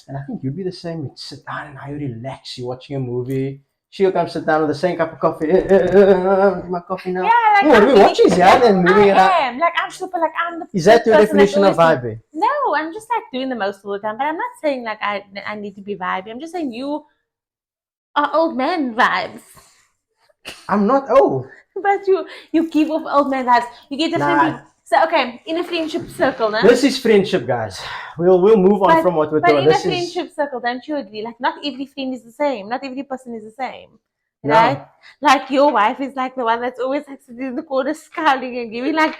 And I think you'd be the same. You'd sit down and I relax. You're watching a movie. She'll come sit down with the same cup of coffee. My coffee now. Yeah, like, what are we watching? Yeah, then moving around. I am. Like, I'm super, like, I'm the. Is that your definition of vibey? No, I'm just like doing the most all the time. But I'm not saying like I need to be vibey. I'm just saying you are old man vibes. I'm not old. But you give off old man vibes. You get different people. So okay, in a friendship circle, no? This is friendship, guys. We'll move on from what we're doing. But in a friendship circle, don't you agree? Like not every friend is the same. Not every person is the same. Right? No. Like your wife is like the one that's always like sitting in the corner scowling and giving like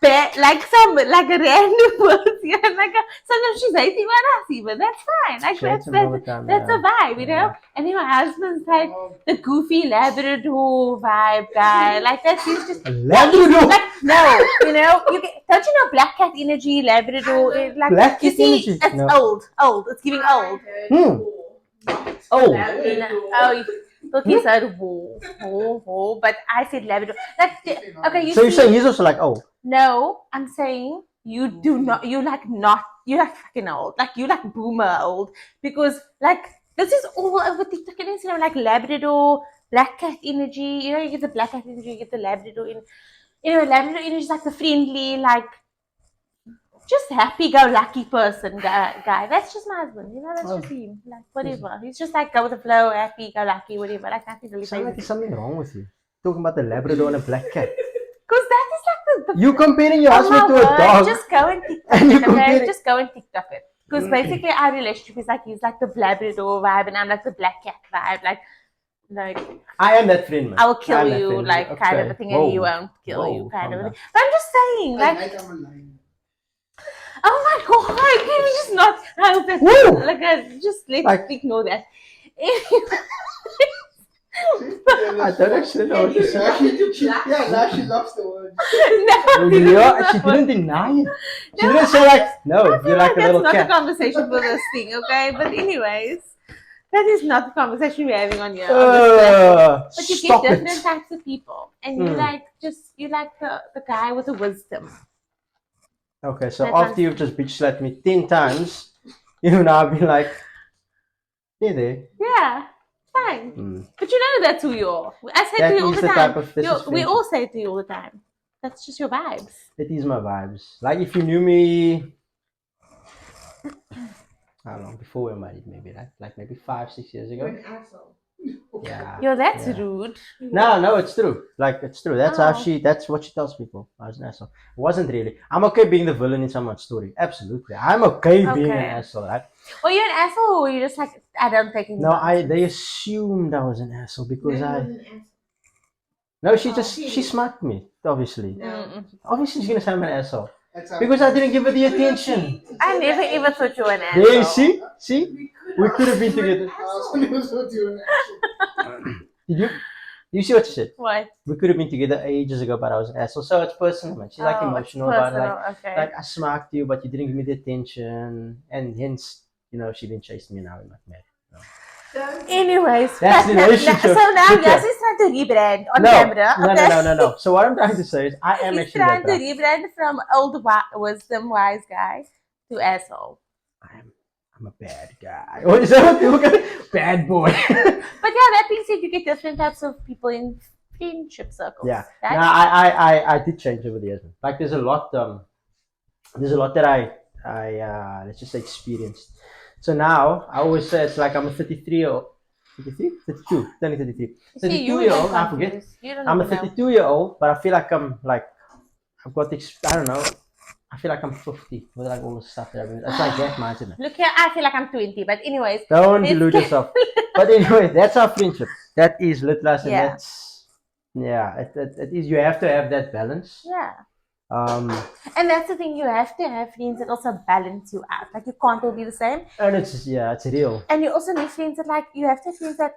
like a random words. Yeah, sometimes she's hating on us even. That's fine. Like that's a vibe, you know? And then my husband's like the goofy Labrador vibe guy. Like that's just Labrador. Like no, you know, don't you know black cat energy, Labrador, like black you see energy. It's old. It's giving old. Oh. But he said whoa, but I said Labrador. Like okay, so you're saying he's also like old? No, I'm saying you do not. You like not you're like fucking old. Like you're like boomer old. Because like this is all over TikTok and Instagram, like Labrador, black cat energy. You know, you get the black cat energy, you get the Labrador in Labrador energy is like the friendly, like just happy-go-lucky person guy. That's just my husband. You know, that's just him. Like whatever. He's just like go with the flow, happy-go-lucky, whatever. Like nothing really. Sound like there's something wrong with you. Talking about the Labrador and a black cat. Because that is like the you comparing your husband to a dog. Just go and TikTok it, okay? Just go and TikTok it. Because basically our relationship is like he's like the Labrador vibe and I'm like the black cat vibe. Like I am that friend, man. I will kill you, like okay. Kind of a thing, and he won't kill you, kind of a thing. But I'm just saying, like. Oh my god, can you just not help it? Like, just let's ignore that. I don't actually know what to say. Now she loves the word. No, she didn't deny it. She didn't say like, no, you're like a little cat. That's not a conversation for this thing, okay? But anyways, that is not the conversation we're having on here. But you get different types of people. And you like the guy with the wisdom. Okay, so after you've just bitch slapped me 10 times, you now be like, there. Yeah, fine. But you know that's who you are. I say to you all the time. We all say it to you all the time. That's just your vibes. It is my vibes. Like if you knew me, I don't know, before we were married, maybe like maybe 5-6 years ago. You're an asshole. Yeah. Yo, that's rude. No, it's true. Like it's true. That's that's what she tells people. I was an asshole. It wasn't really. I'm okay being the villain in someone's story. Absolutely. I'm okay being an asshole, right? Well, you're an asshole or you're just like, I don't take it. No, they assumed I was an asshole because No, she smacked me, obviously. No. Obviously she's gonna say I'm an asshole. Because I didn't give her the attention. I never ever thought you were an asshole. Yeah, see? We could have been together. Did you see what she said? What? We could have been together ages ago, but I was an asshole. So it's personal, man. She's like emotional about it. Like I smacked you, but you didn't give me the attention. And hence, she didn't chase me now we're not married. No. Anyways, that's the relationship. So now Yas is trying to rebrand on camera. Okay? No. So what I'm trying to say is I am actually trying to rebrand from old wisdom wise guy to asshole. I'm a bad guy. What is that? Bad boy. But yeah, that being said, you get different types of people in friendship circles. Yeah. Right? No, I did change over the years. Like there's a lot that I let's just say experienced. So now I always say it's like I'm a 33-year-old. 33? 32. Turning 33. 32-year-old, I forget. I'm a 32-year-old, but I feel like I've got I don't know. I feel like I'm 50 with like all the stuff that I've been. It's like that mindset. Look here, I feel like I'm 20, but anyways. Don't delude yourself. But anyway, that's our friendship. That is Litlas, and that's it is. You have to have that balance. Yeah. And that's the thing, you have to have friends that also balance you out. Like you can't all be the same. And it's real. And you also need friends that you have to have friends that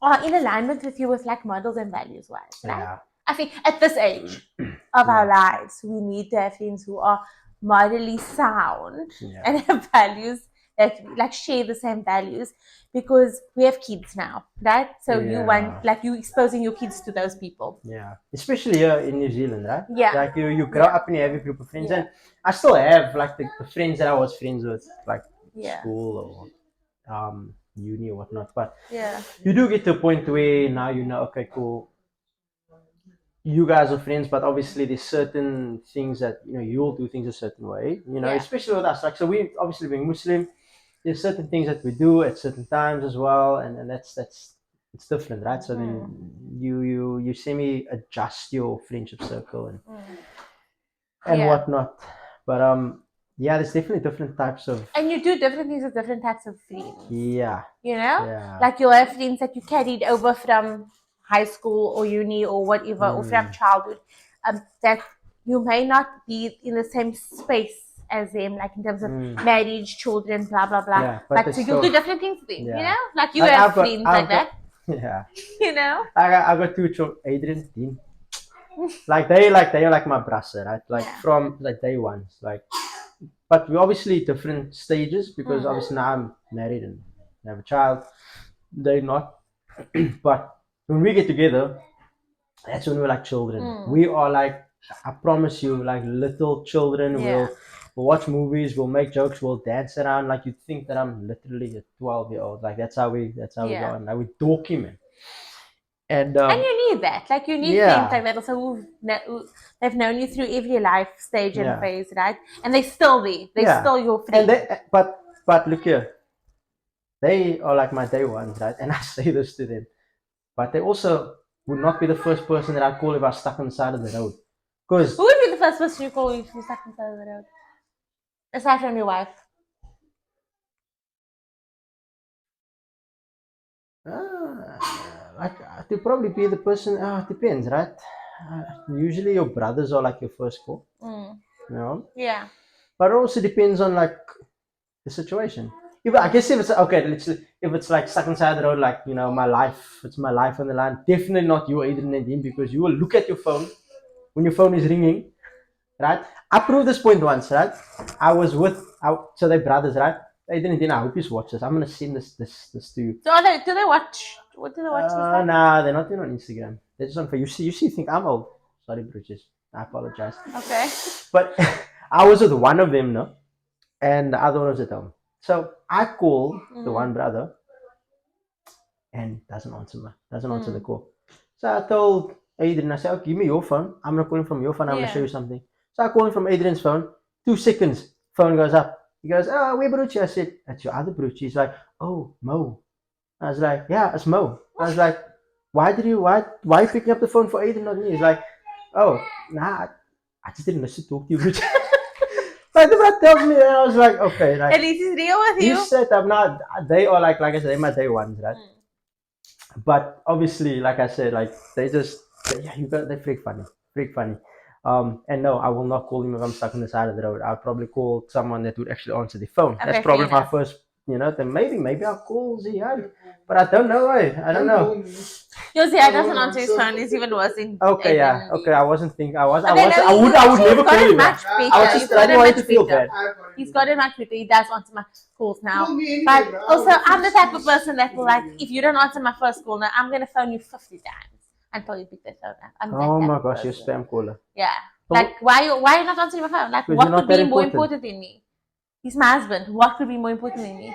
are in alignment with you with like models and values wise. Right? Yeah. I think at this age of our lives, we need to have friends who are morally sound and have values that like share the same values, because we have kids now, right? So you want you exposing your kids to those people. Yeah, especially here in New Zealand, right? Yeah. Like you grow up and you have a group of friends, and I still have like the friends that I was friends with, like school or uni or whatnot. But you do get to a point where now okay, cool. You guys are friends, but obviously there's certain things that you'll do things a certain way, especially with us. Like so, we obviously being Muslim, there's certain things that we do at certain times as well, and that's it's different, right? So then you semi adjust your friendship circle and whatnot. But there's definitely different types of, and you do different things with different types of friends. Yeah. Like you'll have friends that you carried over from high school or uni or whatever, or from childhood, that you may not be in the same space as them, like in terms of marriage, children, blah blah blah. Yeah, but so you'll do different things with them, like you have friends like that. Yeah. I got two children, Adrian, Dean. Like they are like my brother, right? Like from like day one, like. But we're obviously different stages, because obviously now I'm married and have a child. They're not, but when we get together, that's when we're like children. We are like, I promise you, like little children. we'll watch movies, we'll make jokes, we'll dance around. Like you'd think that I'm literally a 12-year-old. Like that's how we go on. Like we dorky, man. And you need that. Like you need friends like that also they've known you through every life stage and phase, right? And they're still there. They're still your friend. And but look here. They are like my day ones, right? And I say this to them. But they also would not be the first person that I'd call if I was stuck on the side of the road. Because who would be the first person you call if you're stuck on the side of the road? Aside from your wife. Like to probably be the person. It depends, right? Usually your brothers are like your first call. You know. Yeah. But it also depends on like the situation. I guess if it's okay, if it's like stuck inside the road, like my life, it's my life on the line. Definitely not you, Adrian and him, because you will look at your phone when your phone is ringing, right? I proved this point once, right? I was so they're brothers, right? Adrian and him, I hope you watch this. I'm gonna send this to you. So do they watch? What do they watch? Nah, they're not even on Instagram. They're just on Facebook. You think I'm old? Sorry, Bridges. I apologize. Okay. But I was with one of them, no, and the other one was at home. So I call the one brother and doesn't answer the call. So I told Adrian, I said, okay, give me your phone. I'm going to call him from your phone. I'm going to show you something. So I call him from Adrian's phone. 2 seconds, phone goes up. He goes, oh, where Brucci? I said, that's your other Brucci. He's like, oh, Moe. I was like, yeah, it's Moe. I was like, why are you picking up the phone for Adrian, not me? He's like, oh, nah, I just didn't listen to talk to you, Brucci. Like the brother tells me, and I was like, okay, like at least he's real with you. He said I'm not. They are like I said, they're my day ones, right? But obviously, like I said, like they're freak funny. And no, I will not call him if I'm stuck on the side of the road. I'll probably call someone that would actually answer the phone. That's probably my first. Then maybe I'll call Ziad, but I don't know. I don't know. Your Ziad doesn't answer his phone. It's even worse. Okay. I wasn't thinking. I would never call him. I was just trying to feel bad. He's got it much better. He does answer my calls now. But also, I'm the type of person that will like, if you don't answer my first call now, I'm gonna phone you 50 times until you pick the phone up. Oh my gosh, you're a spam caller. Yeah. Like why are you not answering my phone? Like what could be more important than me? He's my husband. What could be more important than me?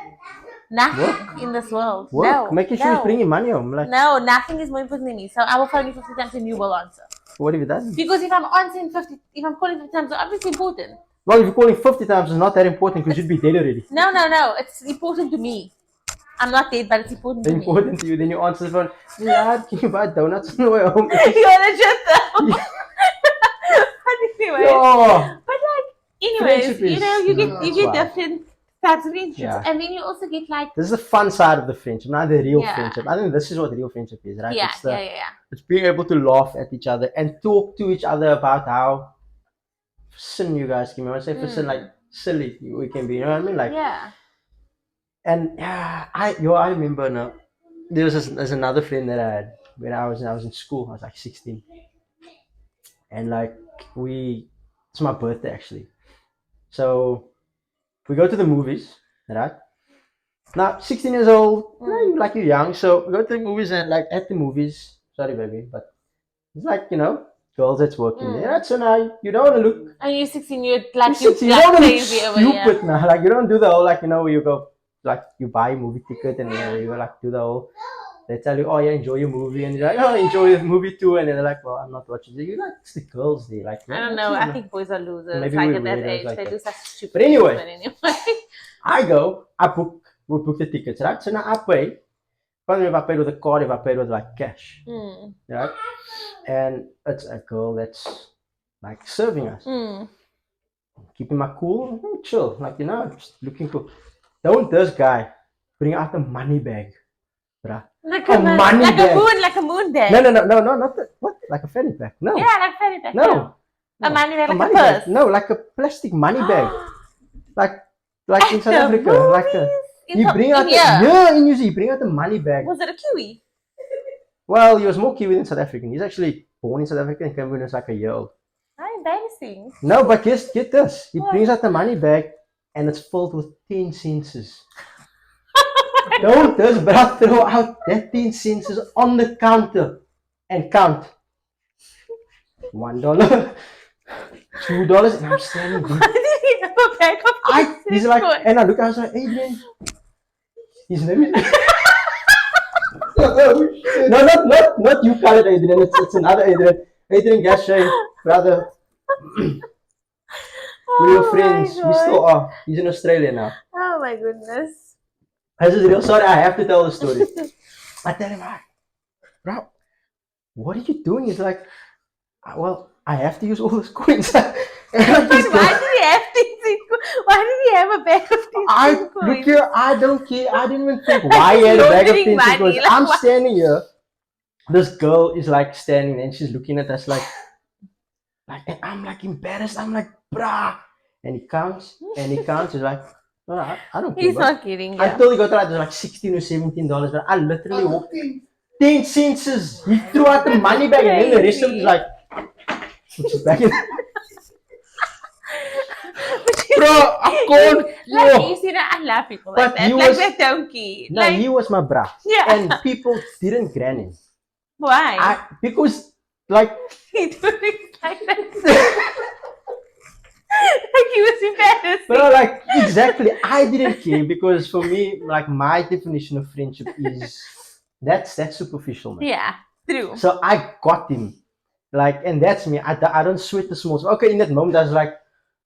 Nothing in this world. No. Making sure he's bringing money home. Like, no, nothing is more important than me. So I will phone you 50 times and you will answer. What have you done? Because if I'm calling 50 times, it's obviously important. Well, if you're calling 50 times, it's not that important because you'd be dead already. No. It's important to me. I'm not dead, but it's important to me. Important to you. Then you answer the phone. Yeah, can you buy donuts on the way home? You're legit though. Anyway. But like, anyways, you get different types of friendships, and then you also get like. This is the fun side of the friendship, not the real friendship. I think this is what real friendship is, right? It's being able to laugh at each other and talk to each other about how sin you guys can be. When I say for sin, like silly we can be. You know what I mean? Like And I remember now. There's another friend that I had when I was in school. I was like 16, and like it's my birthday actually. So we go to the movies, right? Now 16 years old, you're young. So we go to the movies and like at the movies. Sorry, baby, but it's like girls that's working there. Right? So now you don't want to look. And you're 16. You're like you don't want to look stupid now. Like you don't do the whole where you go. Like you buy a movie ticket and you go like do the whole. They tell you, oh yeah, enjoy your movie, and you're like, oh, enjoy the movie too, and then they're like, well, I'm not watching it. You like it's the girls there, like. I don't know. I think boys are losers. Maybe like at that age, they do such stupid. But anyway, we book the tickets, right? So now I pay. Probably if I paid with a card, if I paid with like cash, right? And it's a girl that's like serving us, keeping my cool, chill, like just looking cool. Don't this guy bring out the money bag, bruh? Like a moon bag. No, not that. What? Like a fanny pack? No. Yeah, like fanny pack. No. A money bag, like a purse. No, like a plastic money bag, like in South Africa, like a. You bring out in New Zealand, you bring out the money bag. Was it a Kiwi? Well, he was more Kiwi than South African. He's actually born in South Africa and came when he was like a year old. How embarrassing. No, but get this. He brings out the money bag and it's filled with 10 cents. Don't just throw out that 10 cents on the counter and count. $1, $2, and I'm standing there. a bag of he's like, and I look, I was like, Adrian, his name is. Oh, shit. No, not you colored Adrian. It's another Adrian. Adrian Gashay, brother. We were friends. We still are. He's in Australia now. Oh my goodness. This is real. Sorry, I have to tell the story. I tell him, bro, what are you doing? He's like, well, I have to use all those coins. But why did he have these? Why did he have a bag of these coins? Look here, I don't care. I didn't even think why he had a bag of Laundering 10 money, coins. like I'm what? standing here. This girl is like standing and she's looking at us like, and I'm like embarrassed. I'm like, brah. And he counts. He's like, no, I don't care. He's bro. not kidding. I Yeah. told he got like, like $16 or $17, but I literally walked 10. 10 cents. He threw out the money bag and then the rest of it is like, puts it back in. Bro, I can't. Like, you see that I love people like But that. he Like was- that donkey. No, Like, he was my bra. yeah. And people didn't gran him. Why? Because, like, He doing like that. Like he was embarrassed. bro, like, exactly. I didn't care because for me, like, my definition of friendship is that's superficial, man. Yeah, true. So I got him. Like, and that's me. I don't sweat the small stuff. Okay, in that moment, I was like,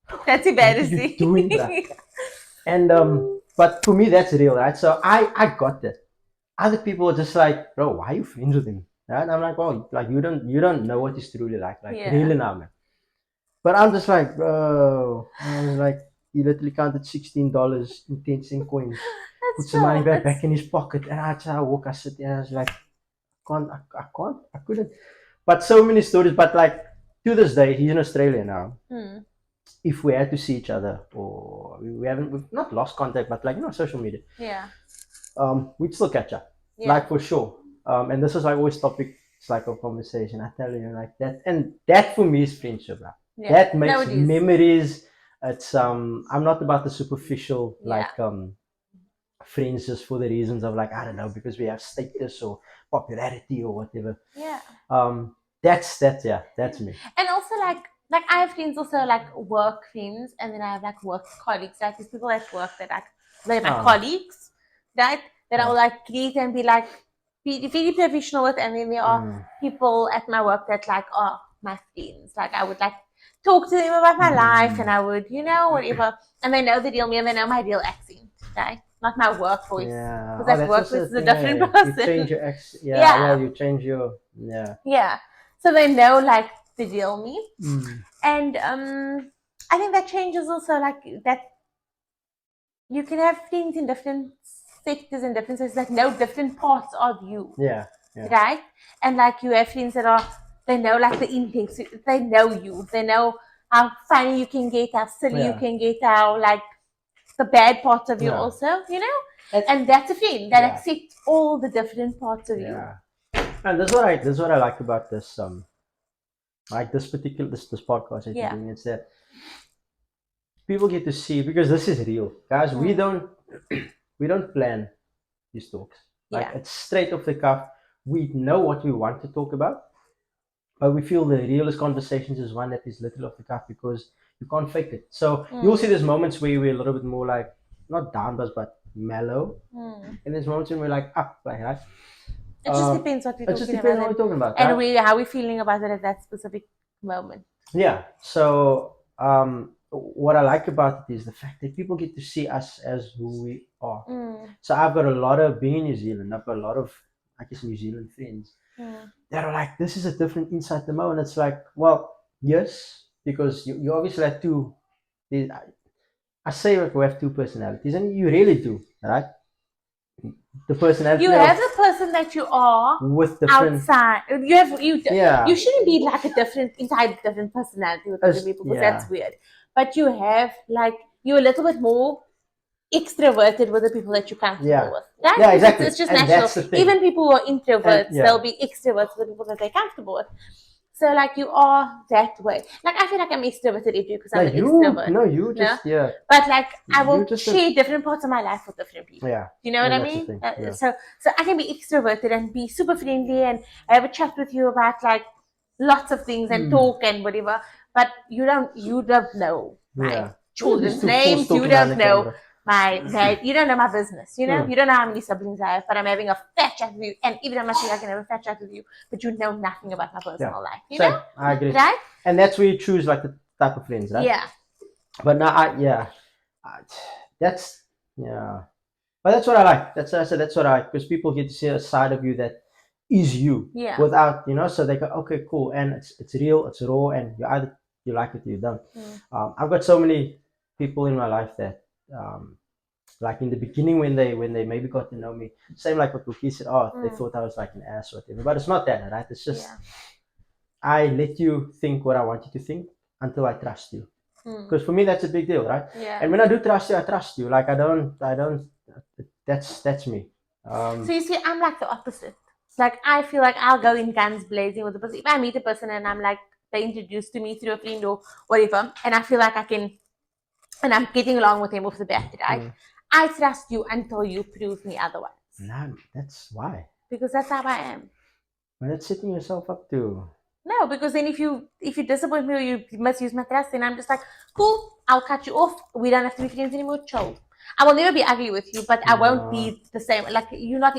That's what are embarrassing. you doing, bruh? And, but for me, that's real, right? So I got that. Other people are just like, bro, why are you friends with him? Right? And I'm like, well, like, you don't know what he's truly like. Like, Yeah. really now, man. But I'm just like, bro, I was like, he literally counted $16 in 10-cent coins. Put That's some money so. back in his pocket, and I walk, I sit there, and I was like, I couldn't. But so many stories. But like to this day, he's in Australia now. If we had to see each other, or we've not lost contact, but like social media, Yeah. we'd still catch up, Yeah. like for sure. And this is like always topic. It's like a conversation. I tell you, like that, and that for me is friendship, bro. Yeah. That No, makes it is. memories. It's I'm not about the superficial Yeah. like friends just for the reasons of like I don't know because we have status or popularity or whatever. Yeah. That's me. And also like I have friends also like work friends, and then I have like work colleagues. Like these people at work that they're my colleagues, right? That I will like greet and be like be very professional with, and then there are people at my work that like are my friends. Like I would like talk to them about my life, and I would whatever, and they know the real me and they know my real accent, right? Not my work voice. Yeah. Because at work also this is a thing, different You person. change your accent. Yeah. Yeah. Well, you change your Yeah. So they know like the real me. And I think that changes also like that you can have friends in different sectors and different sectors that know different parts of you. Yeah. Right? And like you have friends that they know like the intakes, they know you, they know how funny you can get, how silly you can get, how like the bad parts of you also, and that's a friend that accepts all the different parts of you. And that's what I like about this like this particular this podcast that you're doing. It's that people get to see, because this is real, guys. We don't plan these talks. Like it's straight off the cuff. We know what we want to talk about, but we feel the realest conversations is one that is literally off the cuff because you can't fake it. So you'll see there's moments where we're a little bit more like not down but mellow, and there's moments when we're like up, like right. It just depends what we're It just depends what we're talking about, and right? how we're feeling about it at that specific moment. Yeah. So what I like about it is the fact that people get to see us as who we are. So I've got a lot of being in New Zealand. I've got a lot of I guess New Zealand friends that are like, this is a different insight to Mo, and it's like, well, yes, because you obviously have two. I say like we have two personalities, and you really do, right? The personality you have the person that you are with different outside. You shouldn't be like a different personality with other people because that's weird. But you have like you're a little bit more extroverted with the people that you're comfortable with. Right? Yeah, exactly. It's just and natural. Even people who are introverts, they'll be extroverts with the people that they're comfortable with. So like you are that way. Like I feel like I'm extroverted because I'm an extrovert. No, you just But like I will share different parts of my life with different people. Yeah. You know what I mean? So I can be extroverted and be super friendly and have a chat with you about like lots of things and talk and whatever. But you don't know, right? children's These two fools names. You talking don't on the know camera. you don't know my business. You know, you don't know how many siblings I have, but I'm having a fat chat with you. And even if I can have a fat chat with you, but you know nothing about my personal life. You know? I agree. Right? And that's where you choose like the type of friends, right? Yeah. But now, that's But that's what I like. That's what I said. That's what I like, because people get to see a side of you that is you. Yeah. Without, so they go, okay, cool, and it's real, it's raw, and you either you like it or you don't. I've got so many people in my life that, like in the beginning when they maybe got to know me, same like what Luki said. They thought I was like an ass or whatever, but it's not that, right? It's just I let you think what I want you to think until I trust you. Because for me that's a big deal, right? Yeah. And when I do trust you, I trust you. Like I don't. That's me. So you see, I'm like the opposite. Like I feel like I'll go in guns blazing with the person. If I meet a person and I'm like they introduced to me through a friend or whatever, and I feel like I can, and I'm getting along with him off the bat, right? I trust you until you prove me otherwise. No, that's why. Because that's how I am. When it's setting yourself up to. No, because then if you disappoint me or you misuse my trust, then I'm just like, cool, I'll cut you off. We don't have to be friends anymore. Chill. I will never be ugly with you, but I won't be the same. Like you're not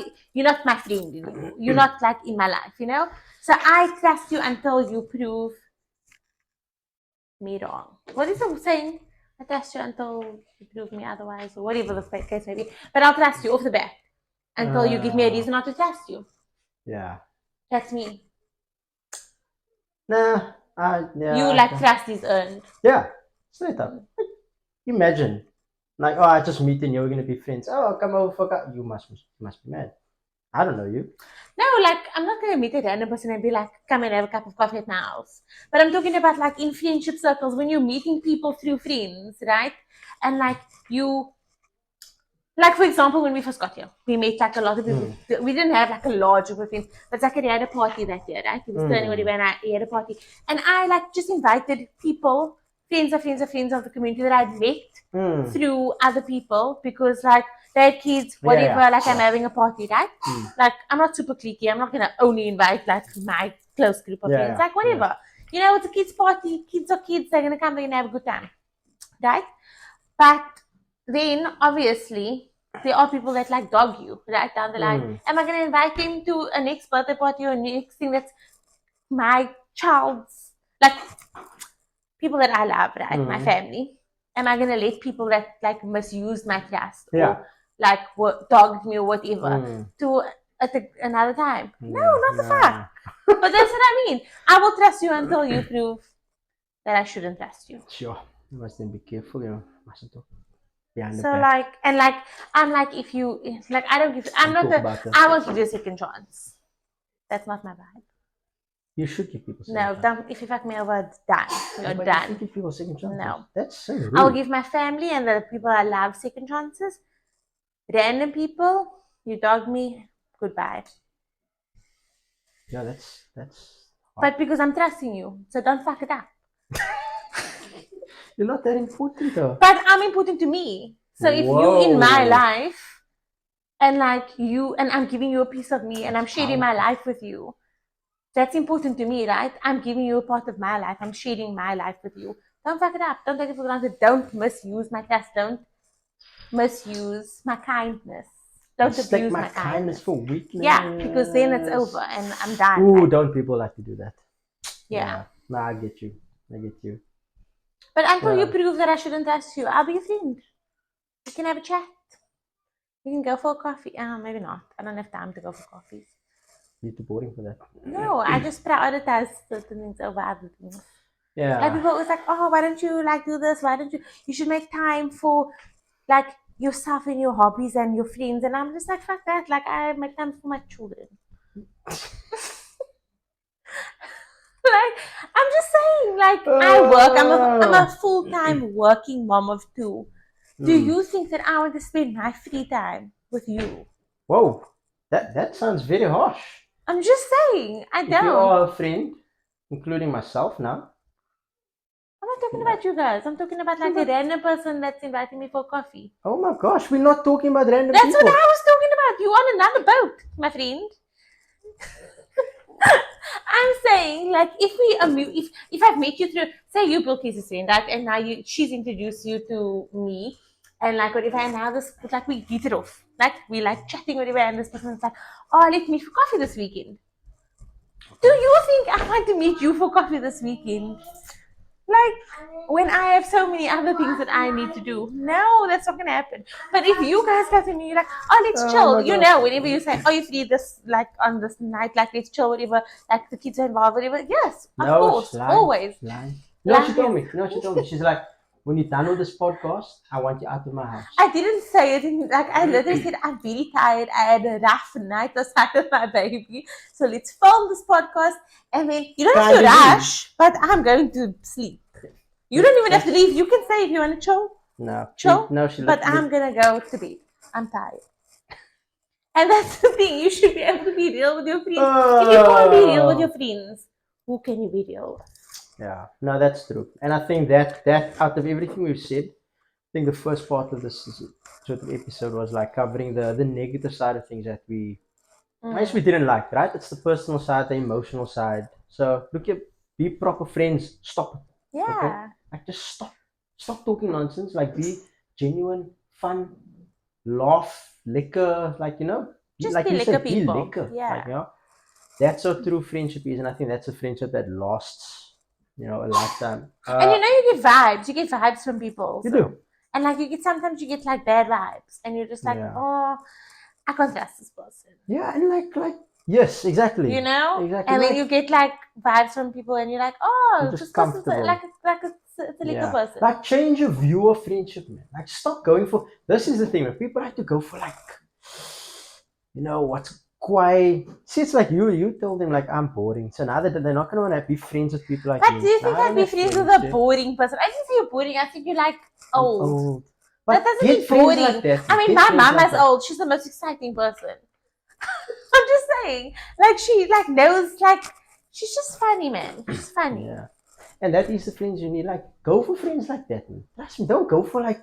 my friend anymore. You're not like in my life, you know. So I trust you until you prove me wrong. What is the saying? I trust you until you prove me otherwise, or whatever the case may be. But I'll trust you off the bat until you give me a reason not to trust you. Yeah. That's me. Nah, you like trust is earned. Yeah, straight up. Imagine, like, I just meet and you're gonna be friends. Oh, come over for you must be mad. I don't know you. No, like I'm not gonna meet a random person and be like, come and have a cup of coffee at my house. But I'm talking about like in friendship circles when you're meeting people through friends, right? And like you, like for example, when we first got here, we met like a lot of people. We didn't have like a large group of friends, but Zachary had a party that year, right? He was turning whatever, and he had a party, and I like just invited people, friends of the community that I'd met through other people because like they had kids, whatever. Like I'm having a party, right? Like I'm not super cliquey. I'm not gonna only invite like my close group of friends, like whatever. You know, it's a kids' party. Kids are kids. They're gonna come. They're gonna have a good time, right? But then obviously there are people that like dog you right down the line. Am I going to invite him to a next birthday party or next thing that's my child's, like people that I love, right? My family. Am I going to let people that like misuse my trust or like dogged me or whatever to another time? No, not the fuck. But that's what I mean. I will trust you until you prove that I shouldn't trust you. Sure. You must then be careful, mustn't talk. So like, and like, I'm like, if you like, I don't give. I'm not I won't give you a second chance. That's not my vibe. You should give people. If you fuck me over, it's done. You're done. You give people second chances. No, that's so rude. I'll give my family and the people I love second chances. Random people, you dog me, goodbye. Yeah, that's. But because I'm trusting you, so don't fuck it up. You're not that important though. But I'm important to me. So if you in my life and like you and I'm giving you a piece of me and I'm sharing my life with you, that's important to me, right? I'm giving you a part of my life. I'm sharing my life with you. Don't fuck it up. Don't take it for granted. Don't misuse my trust. Don't misuse my kindness. Don't abuse my kindness for weakness. Yeah, because then it's over and I'm done. Ooh, don't people like to do that? Yeah. Nah, I get you. But until you prove that I shouldn't trust you, I'll be a friend. We can have a chat. We can go for a coffee. Maybe not. I don't have time to go for coffees. You're too boring for that. No, I just prioritize certain things over other things. Yeah. Like people always like, oh, why don't you like do this? Why don't you should make time for like yourself and your hobbies and your friends. And I'm just like, fuck that. Like I make time for my children. Like I'm just saying, like I work. I'm a full-time working mom of two. Do you think that I want to spend my free time with you? Whoa, that sounds very harsh. I'm just saying, I don't. If you are a friend, including myself now. I'm not talking about you guys. I'm talking about like a random person that's inviting me for coffee. Oh my gosh, we're not talking about random people. That's what I was talking about. You on another boat, my friend. I'm saying, like, if I've met you through, say you built Casey's friend, right, and now she's introduced you to me, and like whatever, and now this, like, we hit it off, like we like chatting whatever, and this person's like, oh, let's meet for coffee this weekend. Do you think I want to meet you for coffee this weekend? Like, when I have so many other things that I need to do. No, that's not gonna happen. But if you guys come to me, you're like, oh, let's chill. You know, whenever you say, oh, you free this, like, on this night, like, let's chill, whatever, like, the kids are involved, whatever. Yes, of course, always. You know what she told me? She's like, when you're done with this podcast, I want you out of my house. I didn't say it. Like, I literally said, I'm very tired. I had a rough night aside of my baby. So let's film this podcast. And then you don't have to rush, but I'm going to sleep. You don't even have to leave. You can say if you want to chill. No. Chill. No, but I'm going to go to bed. I'm tired. And that's the thing. You should be able to be real with your friends. If you can't be real with your friends, who can you be real with? Yeah, no, that's true. And I think that out of everything we've said, I think the first part of this sort of episode was like covering the negative side of things that we didn't like, right? It's the personal side, the emotional side. So look at, be proper friends. Stop it. Yeah. Okay? Like, just stop talking nonsense. Like, be genuine, fun, laugh, liquor, like, you know, just like be you liquor said, people. be liquor. Yeah. Like, you know, that's what true friendship is, and I think that's a friendship that lasts, you know, a lifetime. And you know, you get vibes. You get vibes from people. You do. And like, sometimes you get like bad vibes, and you're just like, oh, I can't trust this person. Yeah, and like, yes, exactly. You know, exactly. And then you get like vibes from people, and you're like, oh, just this person's comfortable. it's a liquor person. Like, change your view of friendship, man. Like, stop going for. This is the thing, man. People like to go for, like, you know, what's quite. See, it's like you told them, like, I'm boring. So now that they're not gonna want to be friends with people like but you. Do you think I'd be friends with a boring person? I didn't say you're boring. I think you're like old. But that doesn't mean boring. Like that. I mean, my mama's old. She's the most exciting person. I'm just saying, like, she like knows, like, she's just funny, man. She's funny. Yeah, and that is the friends you need. Like, go for friends like that, man. Trust me, don't go for like,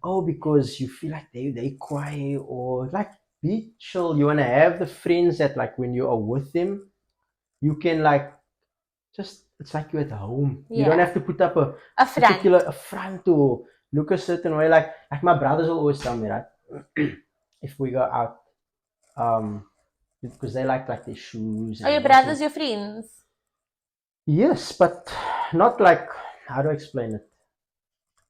oh, because you feel like they quiet, or like, be chill. You wanna have the friends that, like, when you are with them, you can, like, just, it's like you're at home. You don't have to put up a particular front or look a certain way. Like my brothers will always tell me, right? If we go out, because they like their shoes. Are your brothers your friends? Yes, but not like, how do I explain it?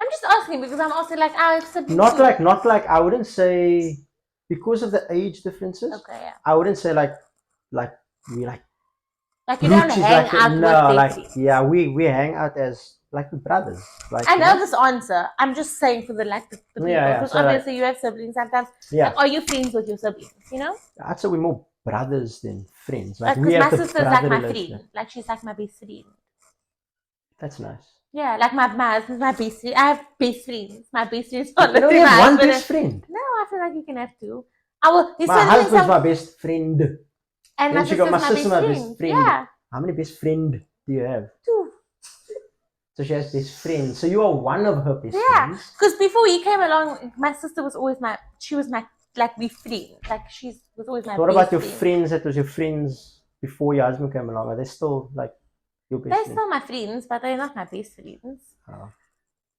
I'm just asking because I'm also like, I have siblings. Not like I wouldn't say, because of the age differences. Okay, yeah. I wouldn't say like we like you don't hang out with them. Yeah, we hang out as like brothers. Like, I know this answer. I'm just saying for the people. Yeah, because so obviously you have siblings sometimes. Yeah. Like, are you friends with your siblings? You know? I'd say we're more brothers than friends. Like, because my sister's like my relationship. friend. Like, she's like my best friend. That's nice. Yeah, like my husband's my best friend. I have best friends. My best friend is not You don't have one best friend. No, I feel like you can have two. My husband's my best friend. And then my sister's my best friend. Yeah. How many best friends do you have? 2. So she has best friends. So you are one of her best friends. Yeah, because before he came along, my sister was always my like we friend. Like, she was always my. What about your friends that was your friends before your husband came along? Are they still like your best friends? They're still my friends, but they're not my best friends. Oh.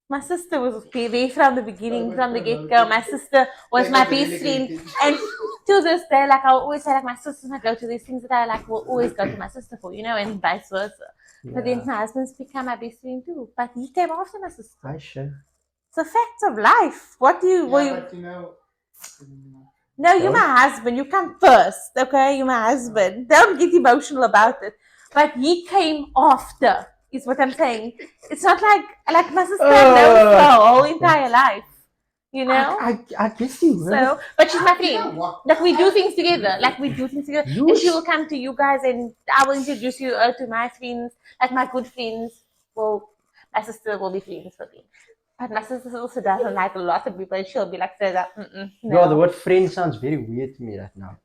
My sister was there from the beginning, from the get-go. My sister was my best friend. And to this day, like, I always say, like, my sisters might go to these things that I like, will always go to my sister for, you know, and vice versa. Yeah. But then my husband's become my best friend too. But he came after my sister. I sure. It's a fact of life. What do you... But you know... No, you're my husband. You come first, okay? You're my husband. Don't get emotional about it. But he came after, is what I'm saying. It's not like my sister knows her whole entire life. You know? I guess you will. So, but she's my friend. Like, we do things together. And she will come to you guys, and I will introduce you to my friends, like my good friends. Well, my sister will be friends with me. But my sister also doesn't like a lot of people, and she'll be like, no. No, the word friend sounds very weird to me right now.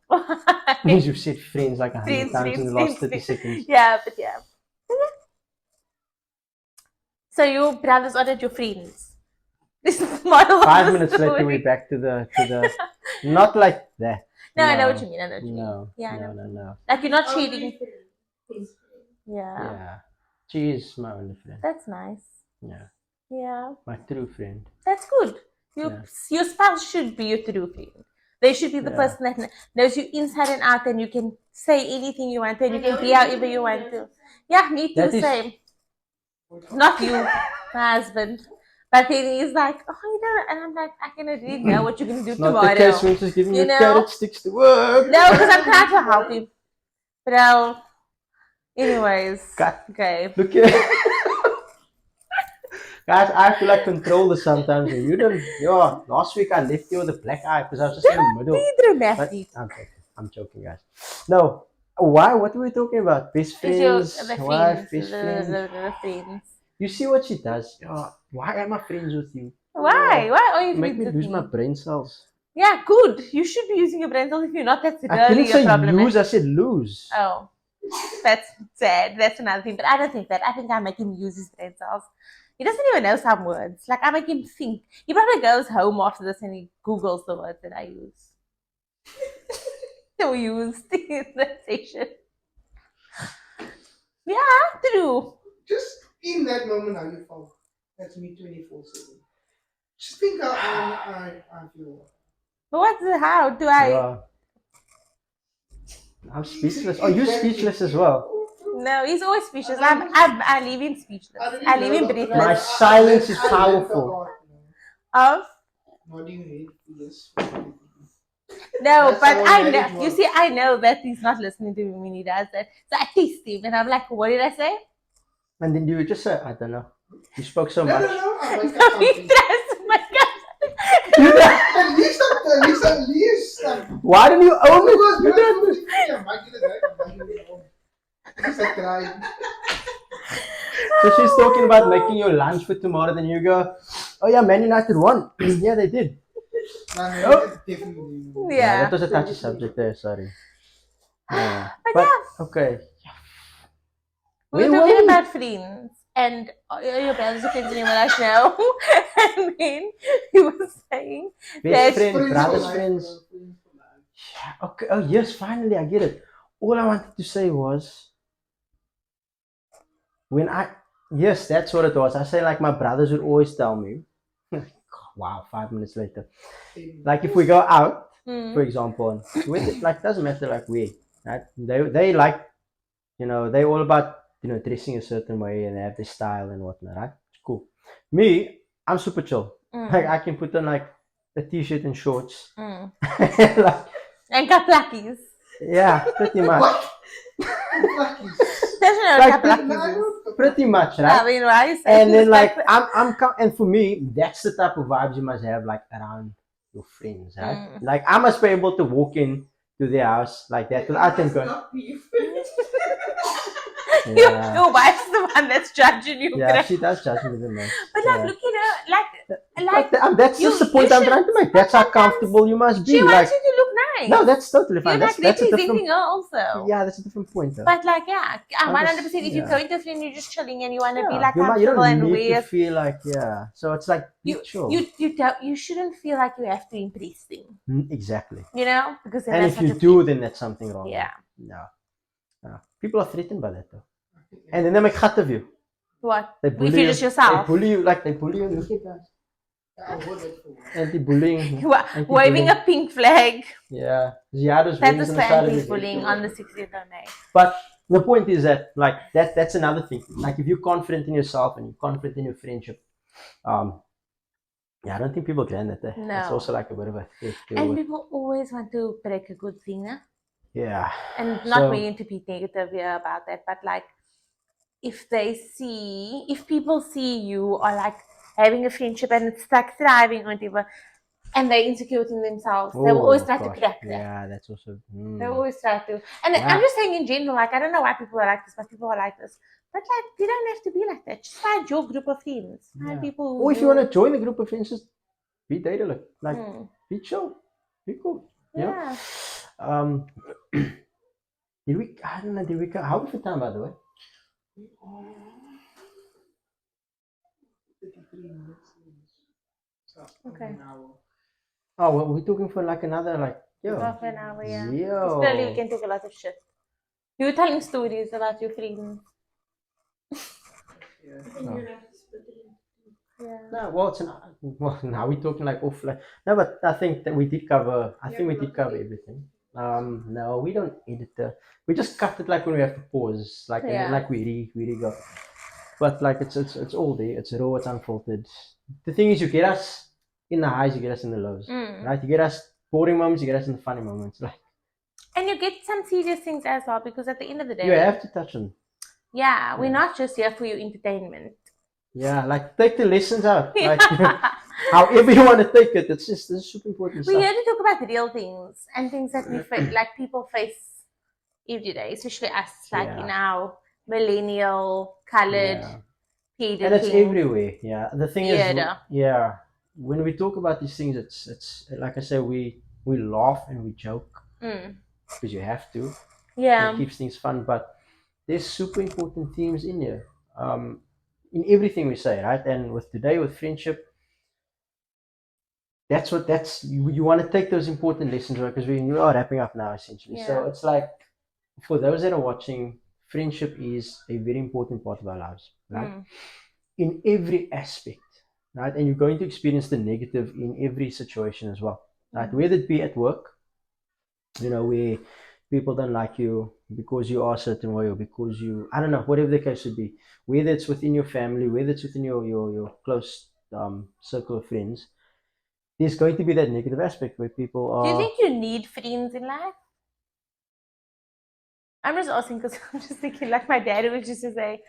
Because you've said friends like 100 times in the last 30 seconds. Yeah, but yeah. So your brothers are not your friends. This is model 5 minutes later, we're back to the not like that. No, I know what you mean. No. Yeah, no. like, you're not cheating. Yeah. She is my only friend. That's nice. Yeah. Yeah. My true friend. That's good. Your spouse should be your true friend. They should be the person that knows you inside and out, and you can say anything you want to, and you can be however you want to. Yeah, me too, same. Not you, my husband. But then he's like, and I'm like, I can really know what you're going to do tomorrow. Not the case when she's giving you carrot sticks to work. No, because I'm trying to help him. But anyways. Okay. Look here. Guys, I feel like control this sometimes. You don't. Last week I left you with a black eye because I was just in the middle. Be dramatic. I'm joking, guys. No. Why? What were we talking about? Best friends, wife, best friends. You see what she does? Why am I friends with you? Why? Why are you friends with me? Make me lose my brain cells. Yeah, good. You should be using your brain cells. If you're not, that's really I didn't say problem. Use, I said lose. Oh, that's sad. That's another thing. But I don't think that. I think I make him use his brain cells. He doesn't even know some words. Like, I make him think. He probably goes home after this and he Googles the words that I use. So used in that session. Yeah, true. Just in that moment how you felt. That's me 24/7. Just think how I feel. But how do I? I'm speechless. Oh, you're speechless as well. No, he's always speechless. I leave him speechless. I leave him breathless. My silence is powerful. Of? Nodding head, yes. No, but I know. You see, I know that he's not listening to me when he does that. So I tease him, and I'm like, "What did I say?" And then you just say, "I don't know." You spoke so much. No. He tries to make up. At least. Why don't you own it? You don't. So she's talking about making your lunch for tomorrow, then you go, "Oh yeah, Man United won." Yeah, they did. Yeah, that was a touchy subject there. Sorry. Yeah. But okay. We were talking about friends and your brothers are friends anymore, I know. And then he was saying best friend, brothers, friends. Yeah, okay. Oh yes, finally I get it. All I wanted to say was yes, that's what it was. I say like my brothers would always tell me. Wow, 5 minutes later. Like if we go out, for example, like doesn't matter like where, right? They like, they're all about dressing a certain way and they have their style and whatnot, right? It's cool. Me, I'm super chill. Like I can put on like a t-shirt and shorts. Like, and kaplakis. Yeah, pretty much. What? Pretty much, right? I mean, why and then like and for me, that's the type of vibes you must have like around your friends, right? Like I must be able to walk in to their house like that without them going. Yeah. Your wife's the one that's judging you. Yeah, she does judge me the most. But like, look at her, that's just the point I'm trying to make. That's how comfortable you must be. She wants you to look nice. No, that's totally fine. You're that's representing her also. Yeah, that's a different point though. But like, 100%. If you're going to a friend, you're just chilling and you want to be like comfortable and weird. You don't need to feel like So it's like you shouldn't feel like you have to impress them. Exactly. Because and if you do, then that's something wrong. Yeah. No. People are threatened by that though. And then they make fun of you. What? They bully if you're just yourself. They bully you. Look at that. Anti-bullying. Waving a pink flag. Yeah. That was for anti-bullying on the 60th of May. But the point is that, like, that's another thing. Like, if you're confident in yourself and you're confident in your friendship, I don't think people can that. No. It's also like a bit of a thing. And people always want to break a good thing, huh? Yeah. And not meaning to be negative here about that, but like, if people see you are like having a friendship and it's like thriving or whatever, and they're insecure in themselves, they will always try to crack that. Yeah, that's also. They always try to. And I'm just saying in general, like, I don't know why people are like this, but people are like this. But like, you don't have to be like that. Just find your group of friends. Find people who. Or if you want to join a group of friends, just be daily. Like, be chill. Be cool. Yeah. Did we how was the time, by the way? 33 minutes. Okay. Oh, well, we're talking for like another half an hour, yeah. Yo. Clearly, we can talk a lot of shit. You were telling stories about your friends. No, well, now we're talking like off. Like, no, but I think that we did cover. I think we did cover everything. No, we don't edit the. We just cut it like when we have to pause, like and then like we re go. But like it's all there. It's raw. It's unfiltered. The thing is, you get us in the highs, you get us in the lows, right? You get us boring moments, you get us in the funny moments. Like, and you get some serious things as well, because at the end of the day, you have to touch on. Yeah, we're not just here for your entertainment. Yeah, like take the lessons out. Like however you want to take it. It's just this is super important We're stuff. here to talk about the real things and things that we face, like people face every day, especially us, like in our millennial colored period. And it's everywhere. Yeah. The thing is, when we talk about these things, it's like I say, we laugh and we joke because you have to. Yeah. It keeps things fun, but there's super important themes in here. In everything we say, right? And with today, with friendship, that's you want to take those important lessons, right? Because we are wrapping up now essentially. Yeah. So it's like for those that are watching, friendship is a very important part of our lives, right? In every aspect, right? And you're going to experience the negative in every situation as well, right? Whether it be at work, where people don't like you because you are a certain way or because I don't know, whatever the case would be, whether it's within your family, whether it's within your close circle of friends, there's going to be that negative aspect where people are. Do you think you need friends in life? I'm just asking because I'm just thinking, like my dad always used to say,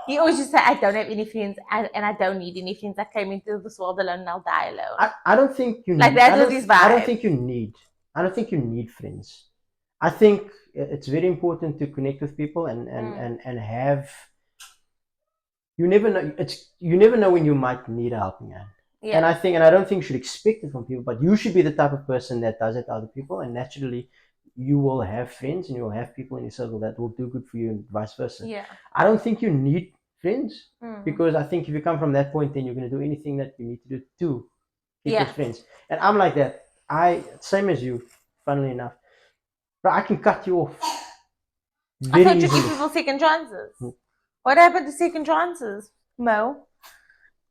he always used to say, I don't have any friends and I don't need any friends. I came into this world alone and I'll die alone. I don't think you like need, that was his vibe. I don't think you need friends. I think it's very important to connect with people and have. You never know. You never know when you might need a helping hand. Yeah. And I don't think you should expect it from people, but you should be the type of person that does it to other people, and naturally, you will have friends and you will have people in your circle that will do good for you, and vice versa. Yeah. I don't think you need friends because I think if you come from that point, then you're going to do anything that you need to do to keep those friends. And I'm like that. Same as you, funnily enough, but I can cut you off. I thought you give people second chances. What happened to second chances, Mo?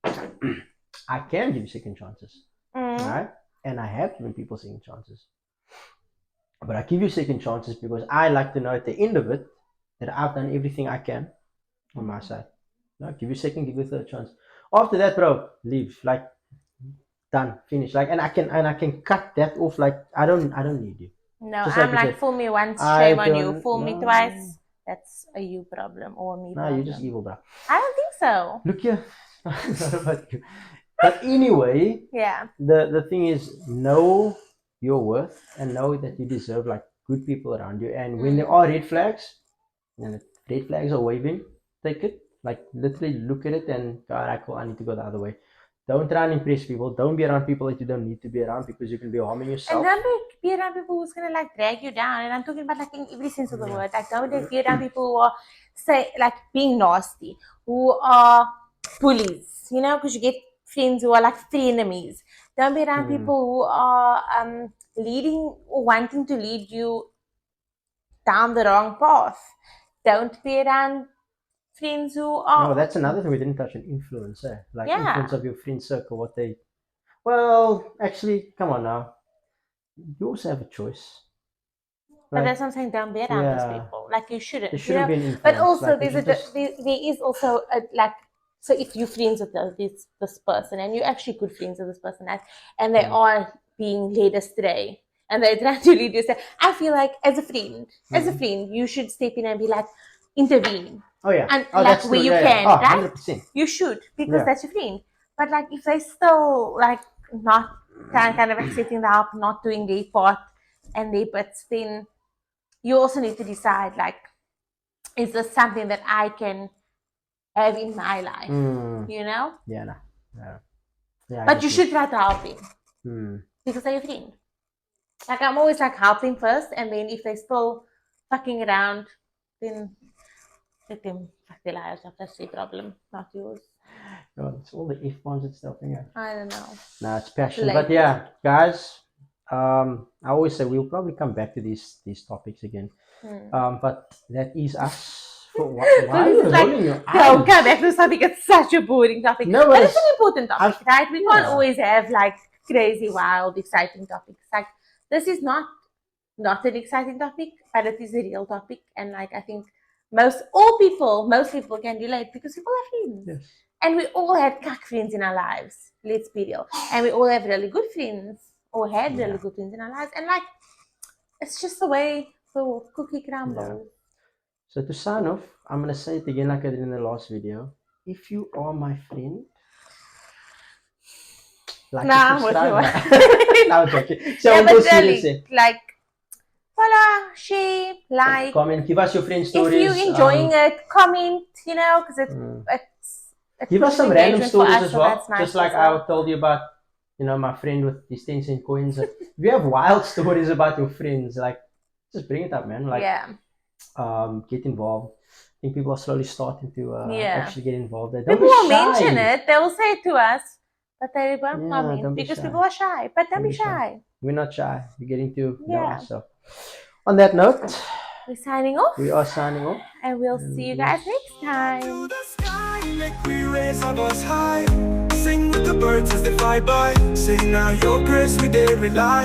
I can give you second chances, right? And I have given people second chances. But I give you second chances because I like to know at the end of it that I've done everything I can on my side. No, give you second, give you third chance. After that, bro, leave. Like done, finish. Like and I can cut that off. Like I don't need you. No, just I'm like fool me once, shame on you. Fool me twice, that's a you problem or a me problem. No, you're just evil, bro. I don't think so. Look here. Not about you. But anyway, the thing is, know your worth and know that you deserve like good people around you. And when there are red flags, and the red flags are waving, take it. Like literally look at it and go, alright, cool, I need to go the other way. Don't try and impress people. Don't be around people that you don't need to be around because you can be harming yourself. And don't be around people who's gonna like drag you down. And I'm talking about like in every sense of the word. Like don't be around people who are like being nasty, who are bullies. Because you get friends who are like frenemies. Don't be around people who are leading or wanting to lead you down the wrong path. Don't be around friends who are. No, that's another thing we didn't touch on, influence. Like influence of your friend circle, what they. Well, actually, come on now. You also have a choice. But that's what I'm saying. Don't be around those people. Like you shouldn't. There shouldn't be an influence. But also, like, there is also like. So if you're friends with this person and you're actually good friends with this person, and they are being led astray and they're trying to lead you astray, I feel like as a friend, you should step in and be like, intervene. Oh yeah. And like where you can, right? 100%. You should, because that's your friend. But like if they still like not kind of accepting the help, not doing their part and their bits, then you also need to decide like, is this something that I can have in my life? Yeah. But you should try to help him because they're your friend. Like I'm always like help them first, and then if they're still fucking around, then let them fuck their lives up. That's their problem, not yours. God, it's all the F-bombs and stuff. I don't know. No, it's passion. But yeah, guys, I always say we'll probably come back to these topics again. But that is us Why are you rolling your eyes? Don't come back to something. It's such a boring topic. No, but it's an important topic, right? We can't yeah. always have like crazy, wild, exciting topics. Like this is not an exciting topic, but it is a real topic. And like I think most people can relate because people are friends. Yes. And we all had cuck friends in our lives. Let's be real. And we all have really good friends or had really good friends in our lives. And like it's just the way the cookie crumbles. Yeah. So to sign off, I'm gonna say it again like I did in the last video. If you are my friend, like Nah, subscribe. no, I'm joking. So yeah, we'll but see really, like follow, share, like, comment, give us your friend stories. If you're enjoying it, comment, you know, because it's give us some random stories as well. Nice just like I told you about, you know, my friend with his 10-cent coins. If you have wild stories about your friends, like, just bring it up, man. Like, get involved. I think people are slowly starting to actually get involved. People will mention it. They will say it to us, but they won't comment be because shy. people are shy. But don't be shy. We're not shy. We're getting to know ourselves. On that note, we're signing off. We are signing off. And we'll see you guys next time. To the sky, make we raise our voice high. Sing with the birds as they fly by. Sing now your praise we dare rely.